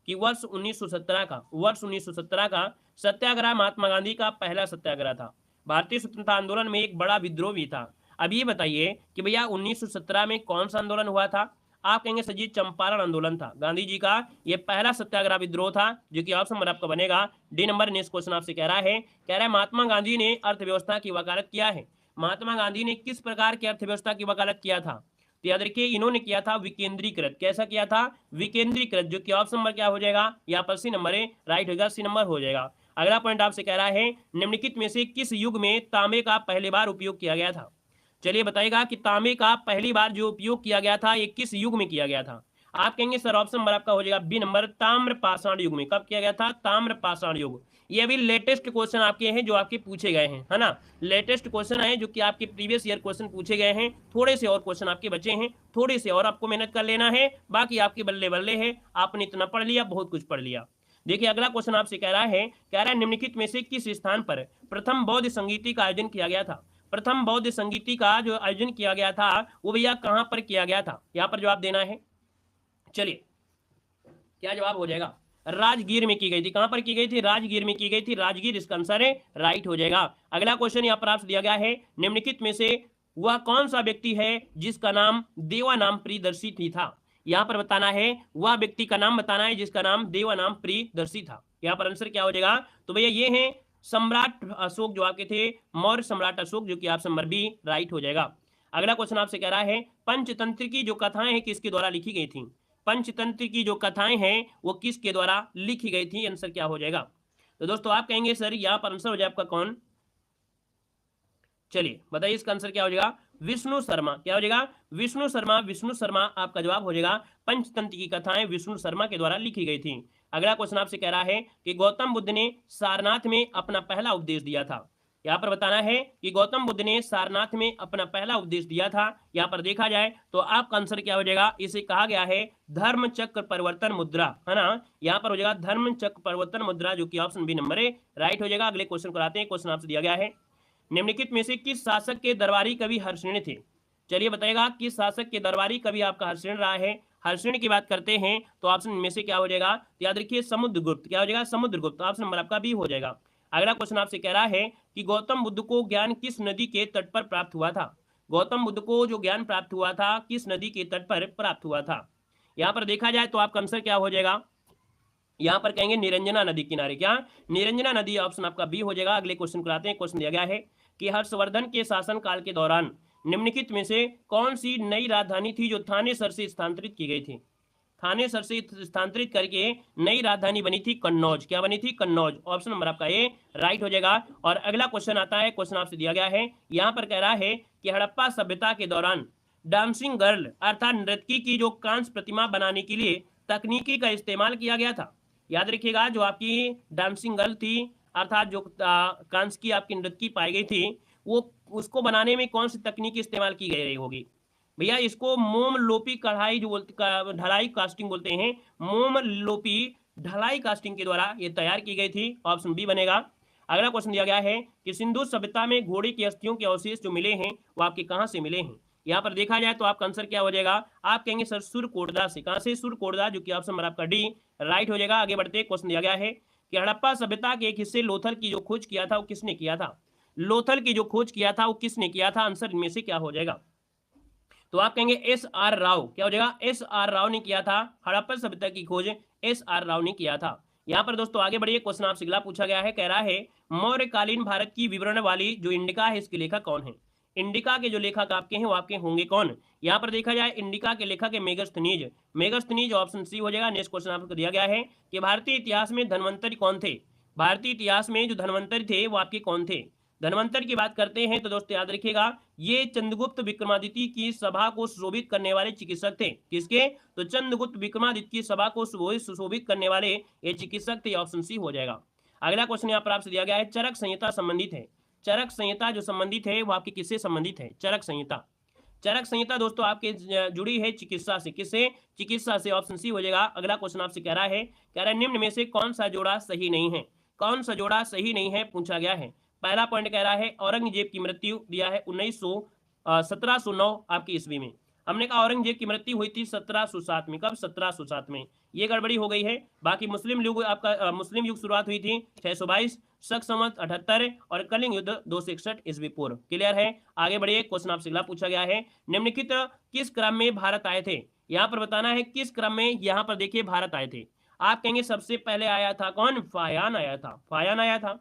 कि वर्ष 1917 का सत्याग्रह महात्मा गांधी का पहला सत्याग्रह था। भारतीय स्वतंत्रता आंदोलन में एक बड़ा विद्रोह भी था। अब ये बताइए कि भैया 1917 में कौन सा आंदोलन हुआ था? आप कहेंगे सर जी चंपारण आंदोलन था। गांधी जी का ये पहला सत्याग्रह विद्रोह था, जो कि ऑप्शन नंबर आपका बनेगा डी नंबर। नेक्स्ट क्वेश्चन आपसे कह रहा है महात्मा गांधी ने अर्थव्यवस्था की वकालत किया है। महात्मा गांधी ने किस प्रकार की अर्थव्यवस्था की वकालत किया था? तो याद रखिए इन्होंने किया था विकेंद्रीकृत। कैसा किया था? विकेंद्रीकृत, जो कि ऑप्शन नंबर क्या हो जाएगा? यहाँ पर सी नंबर है, राइट होगा, सी नंबर हो जाएगा। अगला पॉइंट आपसे कह रहा है निम्नलिखित में से किस युग में तांबे का पहली बार उपयोग किया गया था? चलिए बताइएगा कि तांबे का पहली बार जो उपयोग किया गया था ये किस युग में किया गया था? आप कहेंगे सर ऑप्शन नंबर आपका हो जाएगा बी नंबर, ताम्र पाषाण युग में। कब किया गया था? ताम्र पाषाण युग। ये अभी लेटेस्ट क्वेश्चन आपके हैं जो आपके पूछे गए हैं, है ना। लेटेस्ट क्वेश्चन है जो कि आपके प्रीवियस ईयर क्वेश्चन पूछे गए हैं। थोड़े से और क्वेश्चन आपके बचे हैं, थोड़े से और आपको मेहनत कर लेना है, बाकी आपके बल्ले बल्ले है। आपने इतना पढ़ लिया, बहुत कुछ पढ़ लिया। देखिए अगला क्वेश्चन आपसे कह रहा है निम्नलिखित में से किस स्थान पर प्रथम बौद्ध संगीति का आयोजन किया गया था? प्रथम बौद्ध संगीति का जो आयोजन किया गया था वो भैया कहां पर किया गया था? यहां पर जवाब देना है। चलिए क्या जवाब हो जाएगा? राजगीर में की गई थी। कहां पर की गई थी? राजगीर में की गई थी। राजगीर इसका आंसर है, राइट हो जाएगा। अगला क्वेश्चन यहां पर आपसे दिया गया है निम्नलिखित में से वह कौन सा व्यक्ति है जिसका नाम देवानाम प्रियदर्शी थी था? यहां पर बताना है, वह व्यक्ति का नाम बताना है जिसका नाम देवानाम प्रियदर्शी था। यहां पर आंसर क्या हो जाएगा? तो भैया ये है सम्राट अशोक, जो आपके थे मौर्य सम्राट अशोक, जो कि ऑप्शन नंबर बी राइट हो जाएगा। अगला क्वेश्चन आपसे कह रहा है पंचतंत्र की जो कथाएं हैं किसके द्वारा लिखी गई थी? पंचतंत्र की जो कथाएं हैं वो किसके द्वारा लिखी गई थी? आंसर क्या हो जाएगा? तो दोस्तों आप कहेंगे सर यहाँ पर आंसर हो जाए आपका कौन? चलिए बताइए इसका आंसर क्या हो जाएगा? विष्णु शर्मा। क्या हो जाएगा? विष्णु शर्मा। विष्णु शर्मा आपका जवाब हो जाएगा। पंचतंत्र की कथाएं विष्णु शर्मा के द्वारा लिखी गई थी। अगला क्वेश्चन आपसे कह रहा है कि गौतम बुद्ध ने सारनाथ में अपना पहला उपदेश दिया था। यहाँ पर बताना है कि गौतम बुद्ध ने सारनाथ में अपना पहला उपदेश दिया था। यहाँ पर देखा जाए तो आपका आंसर क्या हो जाएगा? इसे कहा गया है धर्म चक्र परिवर्तन मुद्रा, है ना। यहाँ पर हो जाएगा धर्म चक्र परिवर्तन मुद्रा, जो कि ऑप्शन बी नंबर है राइट हो जाएगा। अगले क्वेश्चन को आते हैं। क्वेश्चन आपसे दिया गया है निम्नलिखित में से किस शासक के दरबारी कवि हर्षिण थे? चलिए बताएगा किस शासक के दरबारी कवि आपका हर्षिण रहा है। हर्षिण की बात करते हैं तो ऑप्शन में से क्या हो जाएगा? तो याद रखिए समुद्रगुप्त। क्या हो जाएगा? समुद्रगुप्त। ऑप्शन नंबर आपका बी हो जाएगा। अगला क्वेश्चन आपसे कह रहा है कि गौतम बुद्ध को ज्ञान किस नदी के तट पर प्राप्त हुआ था? गौतम बुद्ध को जो ज्ञान प्राप्त हुआ था किस नदी के तट पर प्राप्त हुआ था? यहाँ पर देखा जाए तो आपका आंसर क्या हो जाएगा? यहाँ पर कहेंगे निरंजना नदी किनारे। क्या? निरंजना नदी। ऑप्शन आपका बी हो जाएगा। अगले क्वेश्चन को आते हैं। क्वेश्चन दिया गया है कि हर्षवर्धन के शासन काल के दौरान निम्नलिखित में से कौन सी नई राजधानी थी जो थानेसर से स्थानांतरित की गई थी? थानेसर से स्थानांतरित करके नई राजधानी बनी थी कन्नौज। क्या बनी थी? कन्नौज। ऑप्शन नंबर आपका ए राइट हो जाएगा। और अगला क्वेश्चन आता है। क्वेश्चन आपसे दिया गया है, यहाँ पर कह रहा है कि हड़प्पा सभ्यता के दौरान डांसिंग गर्ल अर्थात नर्तकी की जो कांस्य प्रतिमा बनाने के लिए तकनीकी का इस्तेमाल किया गया था। याद रखिएगा जो आपकी डांसिंग गर्ल थी अर्थात जो कांस्य की आपकी नर्तकी पाई गई थी, वो उसको बनाने में कौन सी तकनीक इस्तेमाल की गई रही होगी? भैया इसको मोम लोपी कढ़ाई जो बोलते ढलाई कास्टिंग बोलते हैं। मोम लोपी ढलाई कास्टिंग के द्वारा ये तैयार की गई थी। ऑप्शन बी बनेगा। अगला क्वेश्चन दिया गया है कि सिंधु सभ्यता में घोड़े की अस्थियों के अवशेष जो मिले हैं वो आपके कहाँ से मिले हैं? यहाँ पर देखा जाए तो आपका आंसर क्या हो जाएगा? आप कहेंगे सर सुरकोटदा से। कहाँ से? सुरकोटदा, जो कि ऑप्शन नंबर आपका डी राइट हो जाएगा। आगे बढ़ते क्वेश्चन दिया गया है कि हड़प्पा सभ्यता के एक हिस्से लोथल की जो खोज किया था वो किसने किया था? लोथल की जो खोज किया था वो किसने किया था? आंसर इनमें से क्या हो जाएगा? तो आप कहेंगे एस आर राव। क्या हो जाएगा? एस आर राव ने किया था। हड़प्पा सभ्यता की खोज एस आर राव ने किया था। यहाँ पर दोस्तों आगे बढ़िए। क्वेश्चन आपसे अगला पूछा गया है, कह रहा है मौर्यकालीन भारत की विवरण वाली जो इंडिका है इसके लेखक कौन है? इंडिका के जो लेखक आपके हैं वो आपके होंगे कौन? यहाँ पर देखा जाए इंडिका के लेखक है मेगस्थनीज। मेगस्थनीज ऑप्शन सी हो जाएगा। नेक्स्ट क्वेश्चन आपको दिया गया है कि भारतीय इतिहास में धन्वंतरी कौन थे? भारतीय इतिहास में जो धन्वंतरी थे वो आपके कौन थे? धन्वंतर की बात करते हैं तो दोस्तों याद रखिएगा ये चंद्रगुप्त विक्रमादित्य की सभा को सुशोभित करने वाले चिकित्सक थे। किसके? तो चंद्रगुप्त विक्रमादित्य की सभा को सुशोभित करने वाले ये चिकित्सक थे। ऑप्शन सी हो जाएगा। अगला क्वेश्चन यहाँ पर आपसे दिया गया है चरक संहिता संबंधित है। चरक संहिता जो संबंधित है वो आपकी किससे संबंधित है? चरक संहिता। चरक संहिता दोस्तों आपके जुड़ी है चिकित्सा से। किससे? चिकित्सा से। ऑप्शन सी हो जाएगा। अगला क्वेश्चन आपसे कह रहा है निम्न में से कौन सा जोड़ा सही नहीं है? कौन सा जोड़ा सही नहीं है पूछा गया है। पहला पॉइंट कह रहा है औरंगजेब की मृत्यु दिया है 1709 आपकी ईस्वी में। हमने कहा औरंगजेब की मृत्यु हुई थी 1707 में। कब? 1707 में। ये गड़बड़ी हो गई है। बाकी मुस्लिम युग आपका मुस्लिम युग शुरुआत हुई थी 622, शक संवत 78 और कलिंग युद्ध 261 ईस्वी पूर्व। क्लियर है? आगे बढ़िए। क्वेश्चन आपसे अगला पूछा गया है निम्नलिखित किस क्रम में भारत आए थे? यहाँ पर बताना है किस क्रम में यहाँ पर देखिए भारत आए थे। आप कहेंगे सबसे पहले आया था कौन? फायान आया था। फायान आया था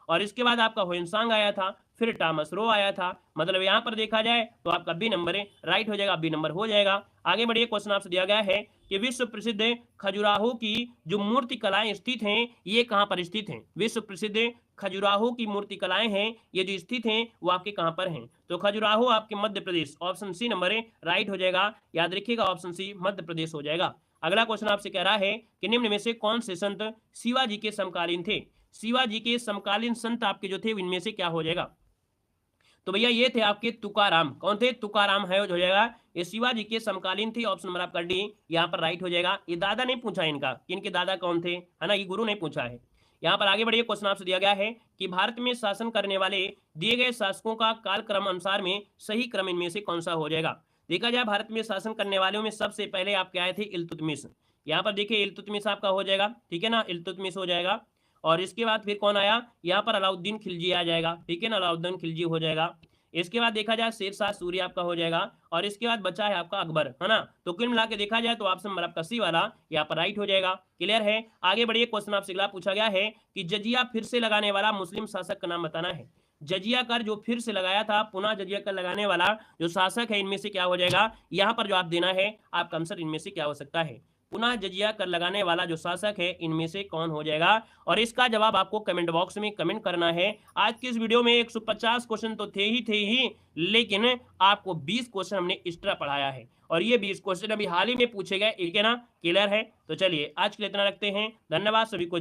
और इसके बाद आपका ह्वेनसांग आया था, फिर टॉमस रो आया था। मतलब यहाँ पर देखा जाए तो आपका बी नंबर है राइट हो जाएगा। बी नंबर हो जाएगा। आगे बढ़िए। क्वेश्चन आपसे दिया गया है कि विश्व प्रसिद्ध खजुराहो की जो मूर्ति कलाएं स्थित हैं ये कहाँ पर स्थित हैं? विश्व प्रसिद्ध खजुराहो की मूर्ति कलाएं हैं ये जो स्थित हैं वो आपके कहाँ पर हैं? तो खजुराहो आपके Madhya Pradesh. Option C number है राइट हो जाएगा। याद रखिएगा ऑप्शन सी मध्य प्रदेश हो जाएगा। अगला क्वेश्चन आपसे कह रहा है कि निम्न में से कौन से संत शिवाजी के समकालीन थे? शिवाजी के समकालीन संत आपके जो थे इनमें से क्या हो जाएगा? तो भैया ये थे आपके तुकाराम। कौन थे? तुकाराम है हो जाएगा। ये शिवाजी के समकालीन थे। ऑप्शन नंबर आपका डी यहाँ पर राइट हो जाएगा। ये दादा नहीं पूछा है इनका कि इनके दादा कौन थे, है ना, ये गुरु नहीं पूछा है। यहाँ पर आगे बढ़िए। क्वेश्चन आपसे दिया गया है कि भारत में शासन करने वाले दिए गए शासकों का कालक्रम अनुसार में सही क्रम इनमें से कौन सा हो जाएगा? देखा जाए भारत में शासन करने वालों में सबसे पहले आपके आए थे इल्तुतमिश। यहाँ पर देखिए इल्तुतमिश आपका हो जाएगा। ठीक है ना, इल्तुतमिश हो जाएगा। और इसके बाद फिर कौन आया? यहाँ पर अलाउद्दीन खिलजी आ जाएगा। ठीक है ना, अलाउद्दीन खिलजी हो जाएगा। इसके बाद देखा जाए शेरशाह सूरी आपका हो जाएगा। और इसके बाद बचा है आपका अकबर, है ना। तो कुल मिला के देखा जाए तो ऑप्शन नंबर आपका सी वाला यहाँ पर राइट हो जाएगा। क्लियर है? आगे बढ़िए। क्वेश्चन आपसे अगला पूछा गया है कि जजिया फिर से लगाने वाला मुस्लिम शासक का नाम बताना है। जजिया कर जो फिर से लगाया था, पुनः जजिया कर लगाने वाला जो शासक है इनमें से क्या हो जाएगा? यहाँ पर जो आप देना है आपका आंसर इनमें से क्या हो सकता है? पुनः जजिया कर लगाने वाला जो शासक है इनमें से कौन हो जाएगा? और इसका जवाब आपको कमेंट बॉक्स में कमेंट करना है। आज की इस वीडियो में 150 क्वेश्चन तो थे ही, लेकिन आपको 20 क्वेश्चन हमने एक्स्ट्रा पढ़ाया है और ये 20 क्वेश्चन अभी हाल ही में पूछे गए, ठीक है ना? क्लियर है? तो चलिए आज के लिए इतना रखते हैं। धन्यवाद सभी को।